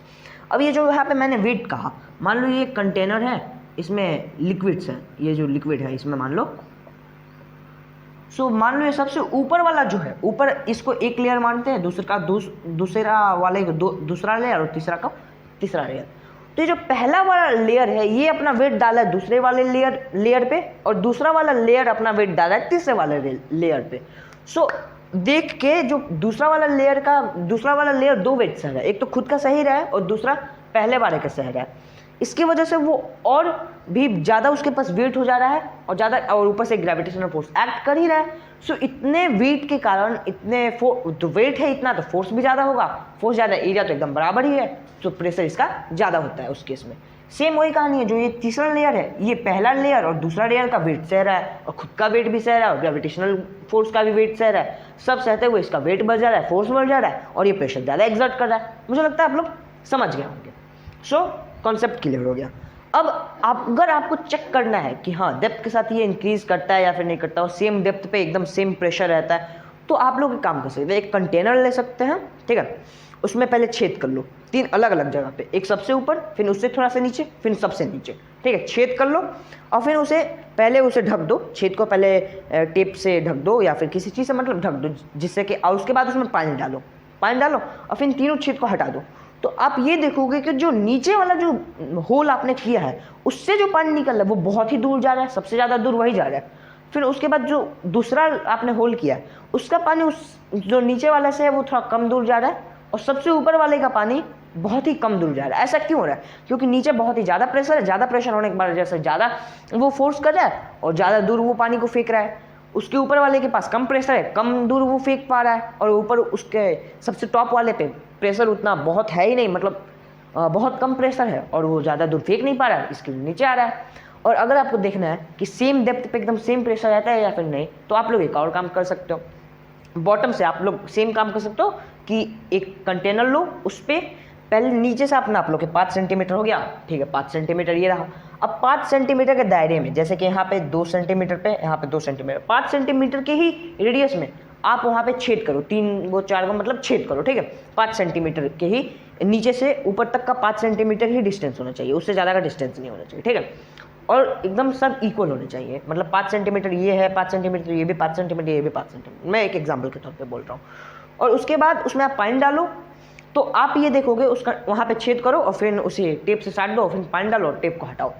अब ये जो यहाँ पे मैंने वेट कहा, मान लो ये कंटेनर है, इसमें लिक्विड्स है, ये जो लिक्विड है इसमें मान लो, मान लो ये सबसे ऊपर वाला जो है, ऊपर इसको एक लेयर मानते हैं, दूसरा वाले को दूसरा लेयर और तीसरा का तीसरा लेयर। तो ये जो पहला वाला लेयर है ये अपना वेट डाला है दूसरे वाले लेयर पे, और दूसरा वाला लेयर अपना वेट डाला है तीसरे वाले लेयर पे। देख के जो दूसरा वाला लेयर 2 वेट सह रहा है, एक तो खुद का सही रहा है और दूसरा पहले वाले का सह रहा है। इसकी वजह से वो और भी ज़्यादा उसके पास वेट हो जा रहा है, और ऊपर से ग्रेविटेशनल फोर्स एक्ट कर ही रहा है। इतने वेट के कारण, इतने तो वेट है इतना तो फोर्स भी ज़्यादा होगा, फोर्स ज़्यादा, एरिया तो एकदम बराबर ही है, तो प्रेशर इसका ज़्यादा होता है उस केस में। सेम वही कहानी है, जो ये तीसरा लेयर है, ये पहला लेयर और दूसरा लेयर का वेट सह रहा है, और खुद का वेट भी सह रहा है, और ग्रेविटेशनल फोर्स का भी वेट सह रहा है। सब सहते हुए इसका वेट बढ़ जा रहा है, फोर्स बढ़ जा रहा है, और ये प्रेशर ज़्यादा एक्सर्ट कर रहा है। मुझे लगता है आप लोग समझ गए होंगे। कॉन्सेप्ट क्लियर हो गया। अब अगर आपको चेक करना है कि हाँ डेप्थ के साथ ये इंक्रीज करता है या फिर नहीं करता, और सेम डेप्थ पे एकदम सेम प्रेशर रहता है, तो आप लोग एक काम कर सकते हैं, एक कंटेनर ले सकते हैं, ठीक है, उसमें पहले छेद कर लो 3 अलग अलग जगह पे, एक सबसे ऊपर, फिर उससे थोड़ा सा नीचे, फिर सबसे नीचे, ठीक है, छेद कर लो, और फिर उसे ढक दो, छेद को पहले टेप से ढक दो या फिर किसी चीज़ से मतलब ढक दो, जिससे कि, और उसके बाद उसमें पानी डालो और फिर तीनों छेद को हटा दो। तो आप ये देखोगे कि जो नीचे वाला जो होल आपने किया है उससे जो पानी निकल रहा है वो बहुत ही दूर जा रहा है, सबसे ज़्यादा दूर वही जा रहा है। फिर उसके बाद जो दूसरा आपने होल किया उसका पानी उस जो नीचे वाले से है वो थोड़ा कम दूर जा रहा है, और सबसे ऊपर वाले का पानी बहुत ही कम दूर जा रहा है। ऐसा क्यों हो रहा है? क्योंकि नीचे बहुत ही ज़्यादा प्रेशर है, ज़्यादा प्रेशर होने के बाद जैसे ज़्यादा वो फोर्स कर रहा है और ज़्यादा दूर वो पानी को फेंक रहा है। उसके ऊपर वाले के पास कम प्रेशर है, कम दूर वो फेंक पा रहा है, और ऊपर उसके सबसे टॉप वाले पे प्रेशर उतना बहुत है ही नहीं, मतलब बहुत कम प्रेशर है और वो ज़्यादा दूर फेंक नहीं पा रहा है, इसके नीचे आ रहा है। और अगर आपको देखना है कि सेम डेप्थ पे एकदम सेम प्रेशर रहता है या फिर नहीं, तो आप लोग एक और काम कर सकते हो। बॉटम से आप लोग सेम काम कर सकते हो कि एक कंटेनर लो, उस पर पहले नीचे से आप नाप लो कि 5 सेंटीमीटर हो गया, ठीक है 5 सेंटीमीटर ये रहा। अब 5 सेंटीमीटर के दायरे में, जैसे कि यहाँ पे 2 सेंटीमीटर पे, यहाँ पे 2 सेंटीमीटर, 5 सेंटीमीटर के ही रेडियस में आप वहाँ पे छेद करो, 3 गो 4 गो मतलब छेद करो, ठीक है। 5 सेंटीमीटर के ही नीचे से ऊपर तक का 5 सेंटीमीटर ही डिस्टेंस होना चाहिए, उससे ज़्यादा का डिस्टेंस नहीं होना चाहिए, ठीक है। और एकदम सब इक्वल होने चाहिए, मतलब 5 सेंटीमीटर ये है, 5 सेंटीमीटर ये भी, 5 सेंटीमीटर ये भी, 5 सेंटीमीटर, मैं एक एग्जाम्पल के तौर पे बोल रहा हूँ। और उसके बाद उसमें आप पानी डालो, तो आप ये देखोगे उसका वहाँ पे छेद करो और फिर उसे टेप से साट दो, फिर पानी डालो और टेप को हटाओ,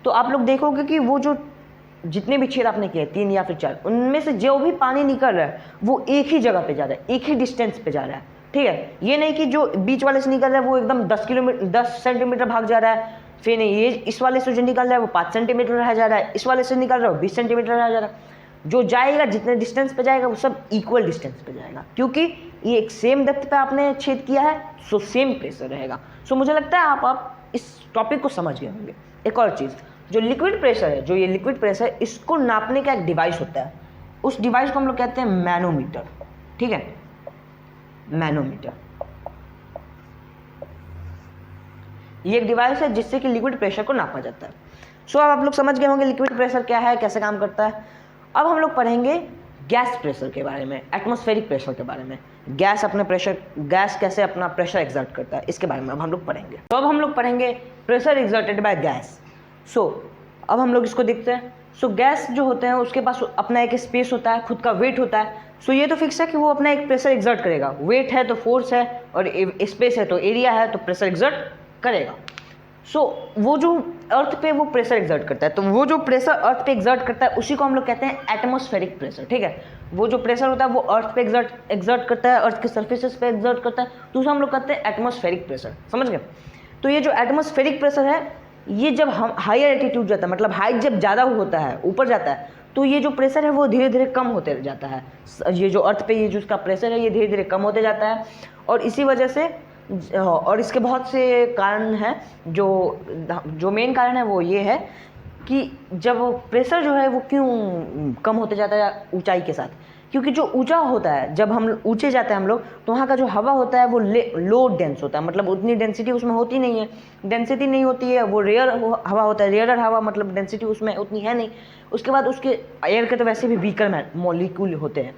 तो आप लोग देखोगे कि वो जो जितने भी छेद आपने किए 3 या फिर 4, उनमें से जो भी पानी निकल रहा है वो एक ही जगह पे जा रहा है, एक ही डिस्टेंस पे जा रहा है, ठीक है। ये नहीं कि जो बीच वाले से निकल रहा है वो एकदम 10 सेंटीमीटर भाग जा रहा है, फिर ये इस वाले से जो निकल रहा है वो 5 सेंटीमीटर रह जा रहा है, इस वाले से निकल रहा है वो 20 सेंटीमीटर रह जा रहा है। जो जाएगा जितने डिस्टेंस पे जाएगा वो सब इक्वल डिस्टेंस पे जाएगा, क्योंकि ये एक सेम डेप्थ पे आपने छेद किया है, सो सेम प्रेशर रहेगा। सो मुझे लगता है आप इस टॉपिक को समझ गए होंगे। एक और चीज़, जो लिक्विड प्रेशर है, जो ये लिक्विड प्रेशर है, इसको नापने का एक डिवाइस होता है, उस डिवाइस को हम लोग कहते हैं मैनोमीटर, ठीक है, मैनोमीटर। ये एक डिवाइस है जिससे कि लिक्विड प्रेशर को नापा जाता है। सो अब आप लोग समझ गए होंगे लिक्विड प्रेशर क्या है, कैसे काम करता है। अब हम लोग पढ़ेंगे गैस प्रेशर के बारे में, एटमॉस्फेरिक प्रेशर के बारे में। गैस कैसे अपना प्रेशर एक्सर्ट करता है, इसके बारे में अब हम लोग पढ़ेंगे। तो अब हम लोग पढ़ेंगे प्रेशर एक्सर्टेड बाय गैस। सो अब हम लोग इसको देखते हैं। सो गैस जो होते हैं उसके पास अपना एक स्पेस होता है, खुद का वेट होता है। सो ये तो फिक्स है कि वो अपना एक प्रेशर एक्सर्ट करेगा, वेट है तो फोर्स है, और स्पेस है तो एरिया है, तो प्रेशर एक्सर्ट करेगा। सो वो जो अर्थ पे वो प्रेशर एक्सर्ट करता है, तो वो जो प्रेशर अर्थ पे एक्सर्ट करता है उसी को हम लोग कहते हैं एटमॉस्फेरिक प्रेशर, ठीक है। वो जो प्रेशर होता है वो अर्थ पे एक्सर्ट करता है, अर्थ के सर्फेसेस पे एक्सर्ट करता है, तो उसे हम लोग कहते हैं एटमॉस्फेरिक प्रेशर, समझ गए। तो ये जो एटमॉस्फेरिक प्रेशर है, ये जब हम हायर एल्टीट्यूड जाता है, मतलब हाइट जब ज़्यादा होता है, ऊपर जाता है, तो ये जो प्रेशर है वो धीरे धीरे कम होते जाता है। ये जो अर्थ पे ये जो उसका प्रेशर है ये धीरे धीरे कम होते जाता है, और इसी वजह से, और इसके बहुत से कारण हैं। जो मेन कारण है वो ये है कि जब प्रेशर जो है वो क्यों कम होते जाता है ऊंचाई के साथ, क्योंकि जो ऊंचा होता है, जब हम ऊंचे जाते हैं हम लोग, तो वहाँ का जो हवा होता है वो लो डेंस होता है, मतलब उतनी डेंसिटी उसमें होती नहीं है, डेंसिटी नहीं होती है, वो रेयर हवा होता है, रेयरर हवा, मतलब डेंसिटी उसमें उतनी है नहीं। उसके बाद उसके एयर के तो वैसे भी वीकर मॉलिक्यूल होते हैं,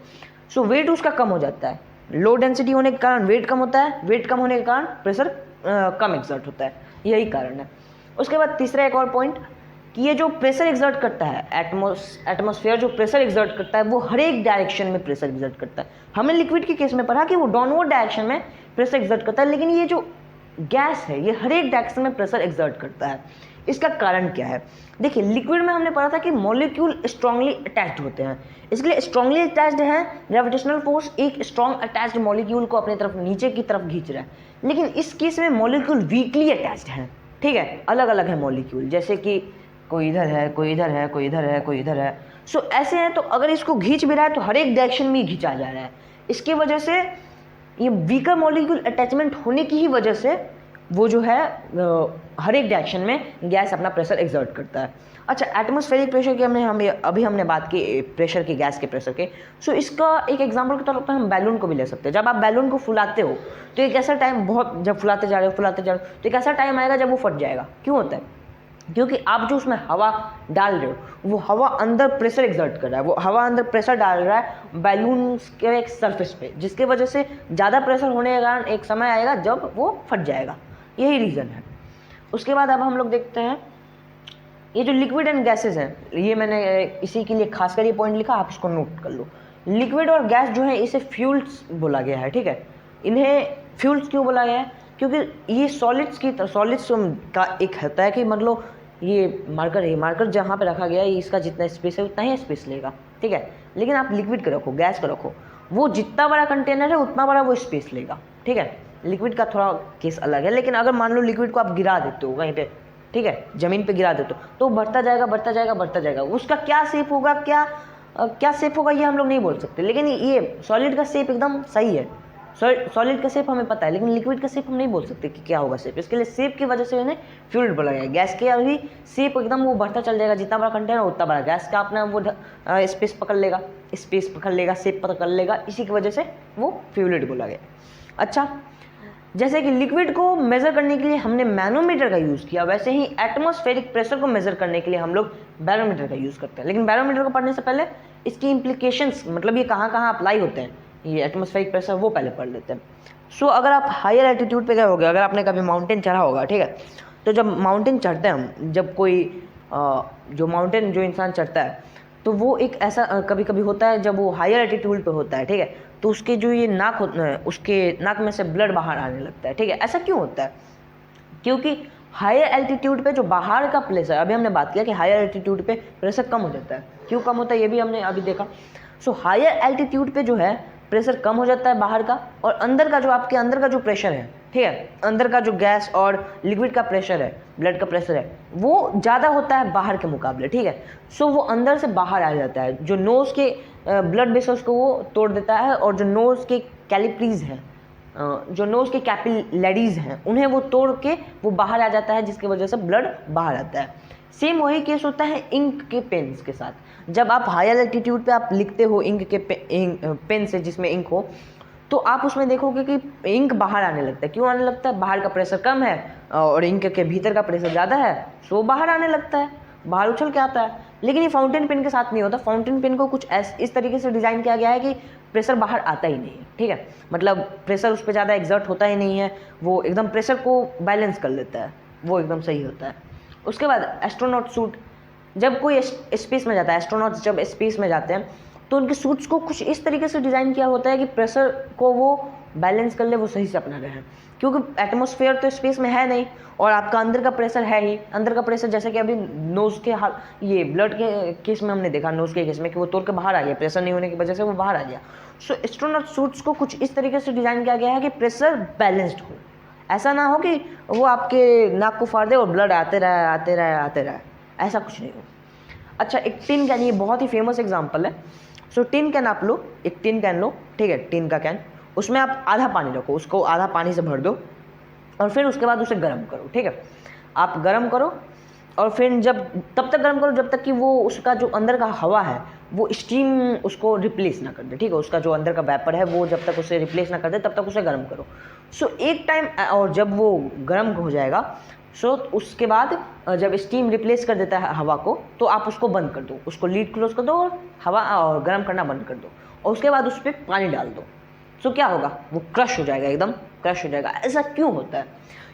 सो वेट उसका कम हो जाता है। लो डेंसिटी होने के कारण वेट कम होता है, वेट कम होने के कारण प्रेशर कम एक्सर्ट होता है, यही कारण है। उसके बाद तीसरा एक और पॉइंट, कि ये जो प्रेशर एक्सर्ट करता है, एटमॉस्फेयर जो प्रेशर एक्सर्ट करता है वो हर एक डायरेक्शन में प्रेशर एक्सर्ट करता है। हमने लिक्विड के केस में पढ़ा कि वो डाउनवर्ड डायरेक्शन में प्रेशर एक्सर्ट करता है, लेकिन ये जो गैस है ये हर एक डायरेक्शन में प्रेशर एक्सर्ट करता है। इसका कारण क्या है? देखिए, लिक्विड में हमने पढ़ा था कि मॉलिक्यूल स्ट्रांगली अटैच्ड होते हैं, इसलिए स्ट्रांगली अटैच्ड है, ग्रेविटेशनल फोर्स एक स्ट्रांग अटैच्ड मॉलिक्यूल को अपनी तरफ नीचे की तरफ खींच रहा है। लेकिन इस केस में मॉलिक्यूल वीकली अटैच्ड है, ठीक है, अलग अलग है मॉलिक्यूल, जैसे कि कोई इधर है, कोई इधर है, कोई इधर है, कोई इधर है। सो ऐसे हैं, तो अगर इसको खींच भी रहा है तो हर एक डायरेक्शन में ही खींचा जा रहा है। इसकी वजह से ये वीकर मॉलिक्यूल अटैचमेंट होने की ही वजह से वो जो है हर एक डायरेक्शन में गैस अपना प्रेशर एक्सर्ट करता है। अच्छा, एटमॉस्फेरिक प्रेशर की हमने बात की, प्रेशर की, गैस के प्रेशर के। सो इसका एक एग्जांपल के तौर पर हम बैलून को भी ले सकते हैं। जब आप बैलून को फुलाते हो तो एक ऐसा टाइम, बहुत जब फुलाते जा रहे हो तो एक ऐसा टाइम आएगा जब वो फट जाएगा। क्यों होता है? क्योंकि आप जो उसमें हवा डाल रहे हो वो हवा अंदर प्रेशर एक्सर्ट कर रहा है, वो हवा अंदर प्रेशर डाल रहा है बैलून के एक सरफेस पे, जिसके वजह से ज़्यादा प्रेशर होने के कारण एक समय आएगा जब वो फट जाएगा, यही रीज़न है। उसके बाद अब हम लोग देखते हैं ये जो लिक्विड एंड गैसेज हैं, ये मैंने इसी के लिए खासकर ये पॉइंट लिखा, आप इसको नोट कर लो। लिक्विड और गैस जो है इसे फ्यूल्स बोला गया है, ठीक है। इन्हें फ्यूल्स क्यों बोला गया है? क्योंकि ये सॉलिड्स का एक होता है कि मतलब ये मार्कर जहाँ पे रखा गया है इसका जितना स्पेस है उतना ही स्पेस लेगा, ठीक है। लेकिन आप लिक्विड का रखो, गैस का रखो, वो जितना बड़ा कंटेनर है उतना बड़ा वो स्पेस लेगा, ठीक है। लिक्विड का थोड़ा केस अलग है, लेकिन अगर मान लो लिक्विड को आप गिरा देते हो कहीं पे, ठीक है, ज़मीन पे गिरा देते हो, तो बढ़ता जाएगा बढ़ता जाएगा बढ़ता जाएगा। उसका क्या शेप होगा, क्या शेप होगा ये हम लोग नहीं बोल सकते, लेकिन ये सॉलिड का शेप एकदम सही है। सॉलिड का शेप हमें पता है, लेकिन लिक्विड का शेप हम नहीं बोल सकते कि क्या होगा शेप। इसके लिए शेप की वजह से इन्हें फ्लूइड बोला गया। गैस के अभी शेप एकदम वो बढ़ता चल जाएगा, जितना बड़ा कंटेनर उतना बड़ा गैस का अपना वो स्पेस पकड़ लेगा, शेप पकड़ लेगा, इसी की वजह से वो फ्लूइड बोला गया। अच्छा, जैसे कि लिक्विड को मेज़र करने के लिए हमने मैनोमीटर का यूज़ किया, वैसे ही एटमॉस्फेरिक प्रेशर को मेज़र करने के लिए हम लोग बैरोमीटर का यूज़ करते हैं। लेकिन बैरोमीटर को पढ़ने से पहले इसकी इम्प्लीकेशंस, मतलब ये कहाँ कहाँ अप्लाई होते हैं, ये एटमॉस्फेरिक प्रेशर, वो पहले पढ़ लेते हैं। सो अगर आप हायर एल्टीट्यूड पे गए होगे, अगर आपने कभी माउंटेन चढ़ा होगा, ठीक है, तो जब माउंटेन चढ़ते हैं हम, जब कोई जो इंसान चढ़ता है, तो वो एक ऐसा कभी कभी होता है जब वो हायर एल्टीट्यूड पे होता है, ठीक है, तो उसके जो ये नाक होता है, उसके नाक में से ब्लड बाहर आने लगता है, ठीक है। ऐसा क्यों होता है? क्योंकि हायर एल्टीट्यूड पे जो बाहर का प्रेशर, अभी हमने बात किया कि हायर एल्टीट्यूड पे प्रेशर कम हो जाता है। क्यों कम होता है ये भी हमने अभी देखा। सो हायर एल्टीट्यूड पे जो है प्रेशर कम हो जाता है बाहर का, और अंदर का जो आपके अंदर का जो प्रेशर है, ठीक है, अंदर का जो गैस और लिक्विड का प्रेशर है, ब्लड का प्रेशर है, वो ज़्यादा होता है बाहर के मुकाबले, ठीक है। सो वो अंदर से बाहर आ जाता है, जो नोज़ के ब्लड वेसल्स को वो तोड़ देता है, और जो नोज़ के कैलिपरीज हैं, जो नोज़ के कैपिलरीज हैं, उन्हें वो तोड़ के वो बाहर आ जाता है, जिसकी वजह से ब्लड बाहर आता है। सेम वही केस होता है इंक के पेन्स के साथ। जब आप हायर एल्टीट्यूड पे आप लिखते हो इंक के पेन से, जिसमें इंक हो, तो आप उसमें देखोगे कि इंक बाहर आने लगता है। क्यों आने लगता है? बाहर का प्रेशर कम है और इंक के भीतर का प्रेशर ज़्यादा है, सो बाहर आने लगता है, बाहर उछल के आता है। लेकिन ये फाउंटेन पेन के साथ नहीं होता। फाउंटेन पेन को कुछ इस तरीके से डिज़ाइन किया गया है कि प्रेशर बाहर आता ही नहीं है, ठीक है, मतलब प्रेशर उस पर ज़्यादा एग्जर्ट होता ही नहीं है, वो एकदम प्रेशर को बैलेंस कर लेता है, वो एकदम सही होता है। उसके बाद एस्ट्रोनॉट सूट, जब कोई स्पेस में जाता है, एस्ट्रोनॉट्स जब स्पेस में जाते हैं, तो उनके सूट्स को कुछ इस तरीके से डिज़ाइन किया होता है कि प्रेशर को वो बैलेंस कर ले, वो सही से अपना रहे, क्योंकि एटमॉस्फेयर तो स्पेस में है नहीं, और आपका अंदर का प्रेशर है ही। अंदर का प्रेशर जैसे कि अभी नोज़ के ये ब्लड के केस में हमने देखा, नोज़ के केस में, कि वो तोड़ के बाहर आ गया, प्रेशर नहीं होने की वजह से वो बाहर आ गया। सो एस्ट्रोनॉट सूट्स को कुछ इस तरीके से डिज़ाइन किया गया है कि प्रेशर बैलेंस्ड हो, ऐसा ना हो कि वो आपके नाक को फाड़ दे और ब्लड आते रहे, ऐसा कुछ नहीं हो। अच्छा, एक टिन कैन, ये बहुत ही फेमस एग्जांपल है। सो टिन कैन आप लो, एक टिन कैन लो, ठीक है, टिन का कैन, उसमें आप आधा पानी रखो, उसको आधा पानी से भर दो, और फिर उसके बाद उसे गर्म करो, ठीक है। आप गर्म करो, और फिर तब तक गर्म करो जब तक कि वो उसका जो अंदर का हवा है वो स्टीम उसको रिप्लेस ना कर दे, ठीक है, उसका जो अंदर का वेपर है वो जब तक उसे रिप्लेस ना कर दे तब तक उसे गर्म करो। सो एक टाइम, और जब वो गर्म हो जाएगा, सो उसके बाद जब स्टीम रिप्लेस कर देता है हवा को, तो आप उसको बंद कर दो, उसको लीड क्लोज कर दो और हवा और गर्म करना बंद कर दो, और उसके बाद उस पर पानी डाल दो। सो क्या होगा? वो क्रश हो जाएगा, एकदम क्रश हो जाएगा। ऐसा क्यों होता है?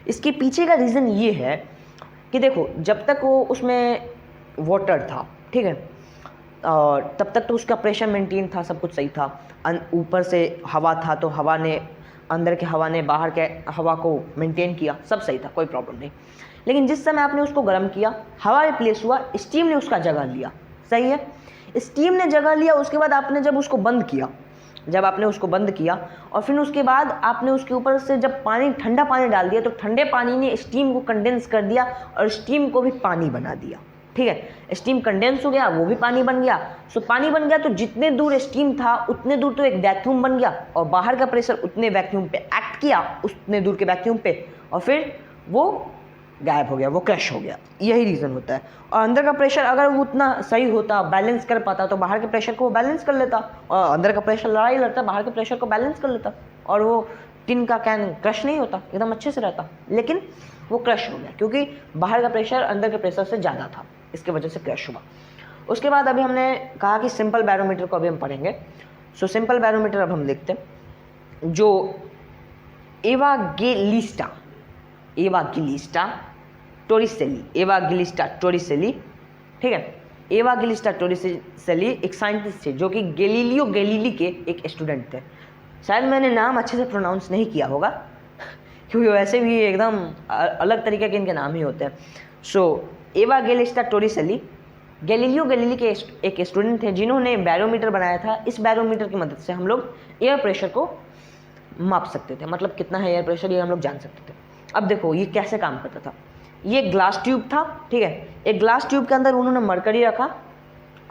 इसके पीछे का रीज़न ये है कि देखो, जब तक वो उसमें वाटर था, ठीक है, और तब तक तो उसका प्रेशर मेंटेन था, सब कुछ सही था, ऊपर से हवा था, तो हवा ने, अंदर के हवा ने बाहर के हवा को मेंटेन किया, सब सही था, कोई प्रॉब्लम नहीं। लेकिन जिस समय आपने उसको गर्म किया, हवा रिप्लेस हुआ, स्टीम ने उसका जगह लिया, सही है, स्टीम ने जगह लिया। उसके बाद आपने जब उसको बंद किया, जब आपने उसको बंद किया और फिर उसके बाद आपने उसके ऊपर से जब पानी, ठंडा पानी डाल दिया, तो ठंडे पानी ने स्टीम को कंडेंस कर दिया और स्टीम को भी पानी बना दिया, ठीक है। स्टीम कंडेंस हो गया, वो भी पानी बन गया। सो पानी बन गया तो जितने दूर स्टीम था उतने दूर तो एक वैक्यूम बन गया, और बाहर का प्रेशर उतने वैक्यूम पे एक्ट किया, उतने दूर के वैक्यूम पे, और फिर वो गायब हो गया, वो क्रश हो गया। यही रीज़न होता है। और अंदर का प्रेशर अगर वो उतना सही होता, बैलेंस कर पाता, तो बाहर के प्रेशर को वो बैलेंस कर लेता, और अंदर का प्रेशर लड़ाई लड़ता, बाहर के प्रेशर को बैलेंस कर लेता, और वो टिन का कैन क्रश नहीं होता, एकदम अच्छे से रहता। लेकिन वो क्रश हो गया क्योंकि बाहर का प्रेशर अंदर के प्रेशर से ज़्यादा था, इसकी वजह से क्रश हुआ। उसके बाद अभी हमने कहा कि सिंपल बैरोमीटर को अभी हम पढ़ेंगे। सो सिंपल बैरोमीटर अब हम देखते हैं, जो एवांजेलिस्टा टोरिसेली, ठीक है, एवांजेलिस्टा टोरिसेली एक साइंटिस्ट थे जो कि गैलीलियो गैलीली के एक स्टूडेंट थे। शायद मैंने नाम अच्छे से प्रोनाउंस नहीं किया होगा क्योंकि वैसे भी एकदम अलग तरीके के इनके नाम ही होते हैं। सो एवांजेलिस्टा टोरिसेली गैलीलियो गैलीली के एक स्टूडेंट थे जिन्होंने बैरोमीटर बनाया था। इस बैरोमीटर की मदद से हम लोग एयर प्रेशर को माप सकते थे, मतलब कितना है एयर प्रेशर ये हम लोग जान सकते थे। अब देखो ये कैसे काम करता था। ये ग्लास ट्यूब था, ठीक है, एक ग्लास ट्यूब के अंदर उन्होंने मरकरी रखा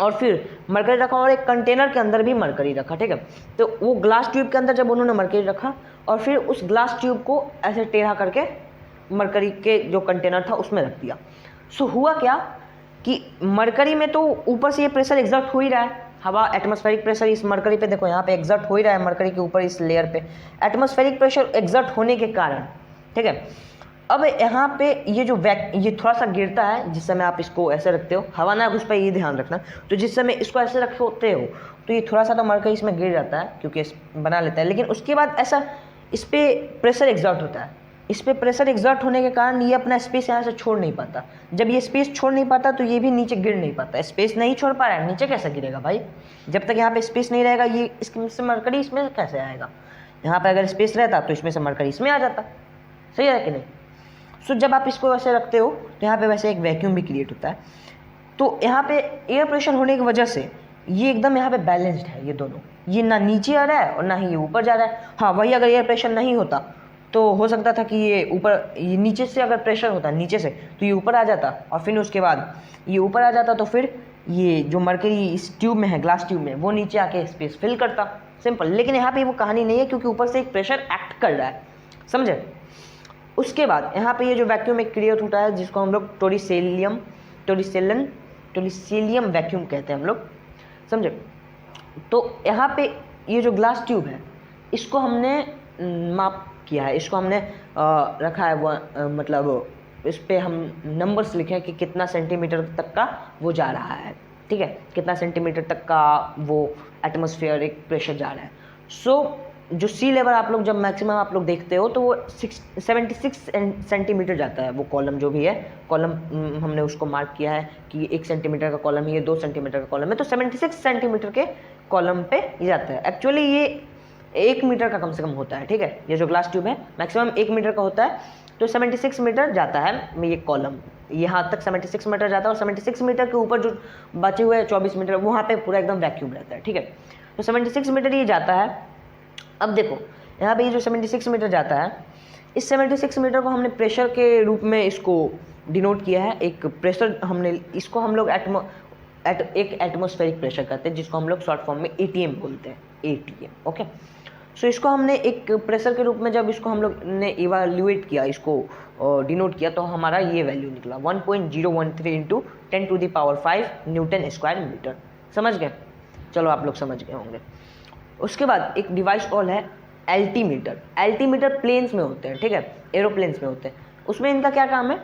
और फिर मरकरी रखा और एक कंटेनर के अंदर भी मरकरी रखा, ठीक है। तो वो ग्लास ट्यूब के अंदर जब उन्होंने मरकरी रखा और फिर उस ग्लास ट्यूब को ऐसे टेढ़ा करके मरकरी के जो कंटेनर था उसमें रख दिया। सो हुआ क्या कि मरकरी में तो ऊपर से ये प्रेशर एग्जर्ट हो ही रहा है, हवा एटमॉस्फेरिक प्रेशर इस मरकरी पे देखो यहाँ पे एग्जर्ट हो ही रहा है, मरकरी के ऊपर इस लेयर पे एटमॉस्फेरिक प्रेशर एग्जर्ट होने के कारण, ठीक है। अब यहाँ पे ये जो ये थोड़ा सा गिरता है, जिस समय आप इसको ऐसे रखते हो, हवा ना घुस पाए ये ध्यान रखना। तो जिस समय इसको ऐसे रखते हो तो ये थोड़ा सा तो मरकरी इसमें गिर जाता है क्योंकि बना लेता है, लेकिन उसके बाद ऐसा इस पर प्रेशर एग्जर्ट होता है। इस पर प्रेशर एग्जर्ट होने के कारण ये अपना स्पेस यहाँ से छोड़ नहीं पाता। जब ये स्पेस छोड़ नहीं पाता तो ये भी नीचे गिर नहीं पाता। स्पेस नहीं छोड़ पा रहा है, नीचे कैसे गिरेगा भाई? जब तक यहाँ पे स्पेस नहीं रहेगा ये इससे मरकरी इसमें कैसे आएगा? यहाँ पे अगर स्पेस रहता तो इसमें से मरकरी इसमें आ जाता, सही है कि नहीं? सो जब आप इसको वैसे रखते हो तो यहाँ पे वैसे एक वैक्यूम भी क्रिएट होता है। तो यहाँ पे एयर प्रेशर होने की वजह से ये एकदम यहाँ पे बैलेंस्ड है, ये दोनों, ये ना नीचे आ रहा है और ना ही ये ऊपर जा रहा है। हाँ, वही अगर एयर प्रेशर नहीं होता तो हो सकता था कि ये ऊपर, ये नीचे से अगर प्रेशर होता नीचे से तो ये ऊपर आ जाता और फिर उसके बाद ये ऊपर आ जाता तो फिर ये जो मरकरी इस ट्यूब में है, ग्लास ट्यूब में, वो नीचे आके स्पेस फिल करता, सिंपल। लेकिन यहाँ पे वो कहानी नहीं है क्योंकि ऊपर से एक प्रेशर एक्ट कर रहा है, समझे? उसके बाद यहाँ पे ये जो वैक्यूम एक क्रिएट होता है जिसको हम लोग टोरिसेलियम वैक्यूम कहते हैं हम लोग, समझे? तो यहाँ पे ये जो ग्लास ट्यूब है इसको हमने माप किया है, इसको हमने रखा है वो, मतलब इस पे हम नंबर्स लिखे हैं कि कितना सेंटीमीटर तक का वो जा रहा है, ठीक है, कितना सेंटीमीटर तक का वो एटमॉस्फेरिक प्रेशर जा रहा है। सो जो सी लेवल आप लोग जब मैक्सिमम आप लोग देखते हो तो वो 76 सेंटीमीटर जाता है, वो कॉलम जो भी है, कॉलम हमने उसको मार्क किया है कि 1 सेंटीमीटर का कॉलम है, ये 2 सेंटीमीटर का कॉलम है, तो 76 सेंटीमीटर के कॉलम पे ये जाता है। एक्चुअली ये 1 मीटर का कम से कम होता है, ठीक है, ये जो ग्लास ट्यूब है मैक्सिमम 1 मीटर का होता है, तो 76 मीटर जाता है ये कॉलम, यहाँ तक 76 मीटर जाता है और 76 मीटर के ऊपर जो बचे हुए 24 मीटर वहाँ पे पूरा एकदम वैक्यूम रहता है, ठीक है। तो 76 मीटर ये जाता है। अब देखो यहाँ पे ये जो 76 मीटर जाता है, इस 76 मीटर को हमने प्रेशर के रूप में इसको डिनोट किया है। एक प्रेशर हमने इसको हम लोग एक एटमॉस्फेरिक प्रेशर कहते हैं, जिसको हम लोग शॉर्ट फॉर्म में ATM बोलते हैं, ATM, ओके। सो इसको हमने एक प्रेशर के रूप में जब इसको हम लोग ने इवैल्यूएट किया, इसको डिनोट किया, तो हमारा ये वैल्यू निकला 1.013 इंटू 10⁵ न्यूटन स्क्वायर मीटर। समझ गए? चलो आप लोग समझ गए होंगे। उसके बाद एक डिवाइस और है एल्टीमीटर। एल्टीमीटर प्लेन्स में होते हैं, ठीक है, एरोप्लेन्स में होते हैं। उसमें इनका क्या काम है?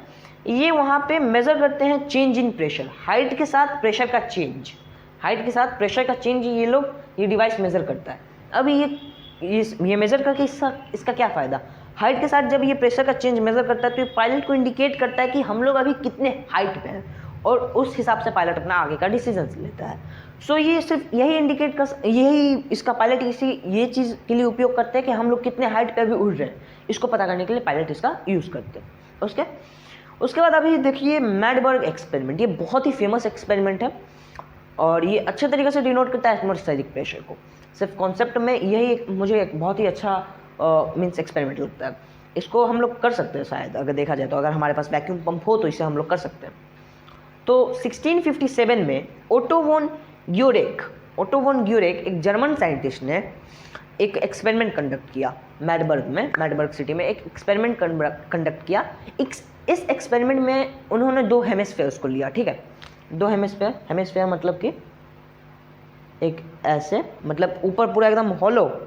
ये वहाँ पे मेज़र करते हैं चेंज इन प्रेशर, हाइट के साथ प्रेशर का चेंज, हाइट के साथ प्रेशर का चेंज ये डिवाइस मेज़र करता है। अब ये मेज़र करके इसका क्या फ़ायदा? हाइट के साथ जब ये प्रेशर का चेंज मेज़र करता है तो ये पायलट को इंडिकेट करता है कि हम लोग अभी कितने हाइट पे हैं, और उस हिसाब से पायलट अपना आगे का डिसीजन लेता है। सो ये सिर्फ यही इसका पायलट ये चीज़ के लिए उपयोग करते हैं कि हम लोग कितने हाइट पे अभी उड़ रहे हैं, इसको पता करने के लिए पायलट इसका यूज़ करते हैं। उसके बाद अभी देखिए मैडबर्ग एक्सपेरिमेंट। ये बहुत ही फेमस एक्सपेरिमेंट है और ये अच्छे तरीके से डिनोट करता है एटमॉस्फेरिक प्रेशर को। सिर्फ कॉन्सेप्ट में यही मुझे एक बहुत ही अच्छा मीन्स एक्सपेरिमेंट लगता है। इसको हम लोग कर सकते हैं शायद, अगर देखा जाए तो, अगर हमारे पास वैक्यूम पंप हो तो इसे हम लोग कर सकते हैं। तो 1657 में ओटो वॉन ग्यूरेक एक जर्मन साइंटिस्ट ने एक एक्सपेरिमेंट कंडक्ट किया मैडबर्ग सिटी में एक एक्सपेरिमेंट कंडक्ट किया। इस एक्सपेरिमेंट में उन्होंने 2 हेमिस्फेयर्स को लिया, ठीक है, 2 हेमिस्फेयर मतलब कि एक ऐसे, मतलब ऊपर पूरा एकदम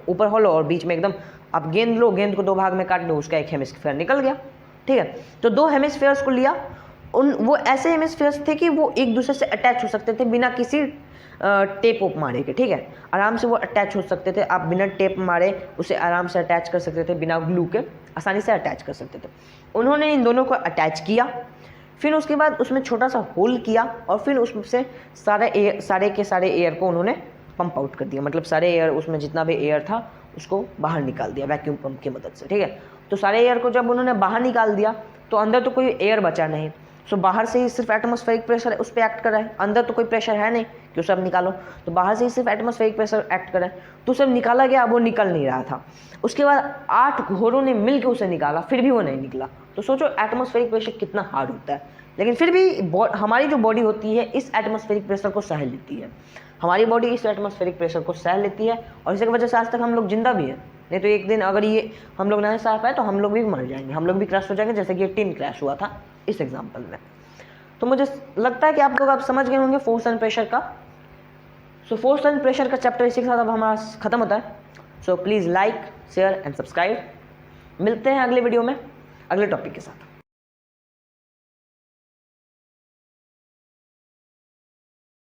ऊपर हॉलो और बीच में एकदम आप गेंद लो, गेंद को 2 भाग में काट दो, उसका एक हेमिस्फेयर निकल गया, ठीक है। तो 2 हेमिस्फेयर्स को लिया। वो ऐसे हेमिस्फेयर्स थे कि वो एक दूसरे से अटैच हो सकते थे बिना किसी टेप ओप मारे के, ठीक है, आराम से वो अटैच हो सकते थे। आप बिना टेप मारे उसे आराम से अटैच कर सकते थे, बिना ग्लू के आसानी से अटैच कर सकते थे। उन्होंने इन दोनों को अटैच किया, फिर उसके बाद उसमें छोटा सा होल किया और फिर उससे सारे के सारे एयर को उन्होंने पंप आउट कर दिया, मतलब सारे एयर, उसमें जितना भी एयर था उसको बाहर निकाल दिया वैक्यूम पंप की मदद से, ठीक है। तो सारे एयर को जब उन्होंने बाहर निकाल दिया तो अंदर तो कोई एयर बचा नहीं, सो बाहर से ही सिर्फ एटमॉस्फेरिक प्रेशर उस पर एक्ट कर रहा है, अंदर तो कोई प्रेशर है नहीं कि उसे अब निकालो, तो बाहर से ही सिर्फ एटमॉस्फेरिक प्रेशर एक्ट करे, तो उसे निकाला गया, अब वो निकल नहीं रहा था। उसके बाद 8 घोड़ों ने मिल के उसे निकाला, फिर भी वो नहीं निकला। तो सोचो एटमॉस्फेरिक प्रेशर कितना हार्ड होता है, लेकिन फिर भी हमारी जो बॉडी होती है इस एटमॉस्फेरिक प्रेशर को सह लेती है। हमारी बॉडी इस एटमॉस्फेरिक प्रेशर को सह लेती है, और इसी की वजह से आज तक हम लोग जिंदा भी हैं। नहीं तो एक दिन अगर ये हम लोग नहीं सह पाए तो हम लोग भी मर जाएंगे, हम लोग भी क्रैश हो जाएंगे, जैसे कि ये टिन क्रैश हुआ था इस एग्जाम्पल में। तो मुझे लगता है कि आप लोग अब समझ गए होंगे फोर्स एंड प्रेशर का। सो फोर्स एंड प्रेशर का चैप्टर इसी के साथ अब हमारा खत्म होता है। So please like, share and subscribe. मिलते हैं अगले वीडियो में अगले टॉपिक के साथ।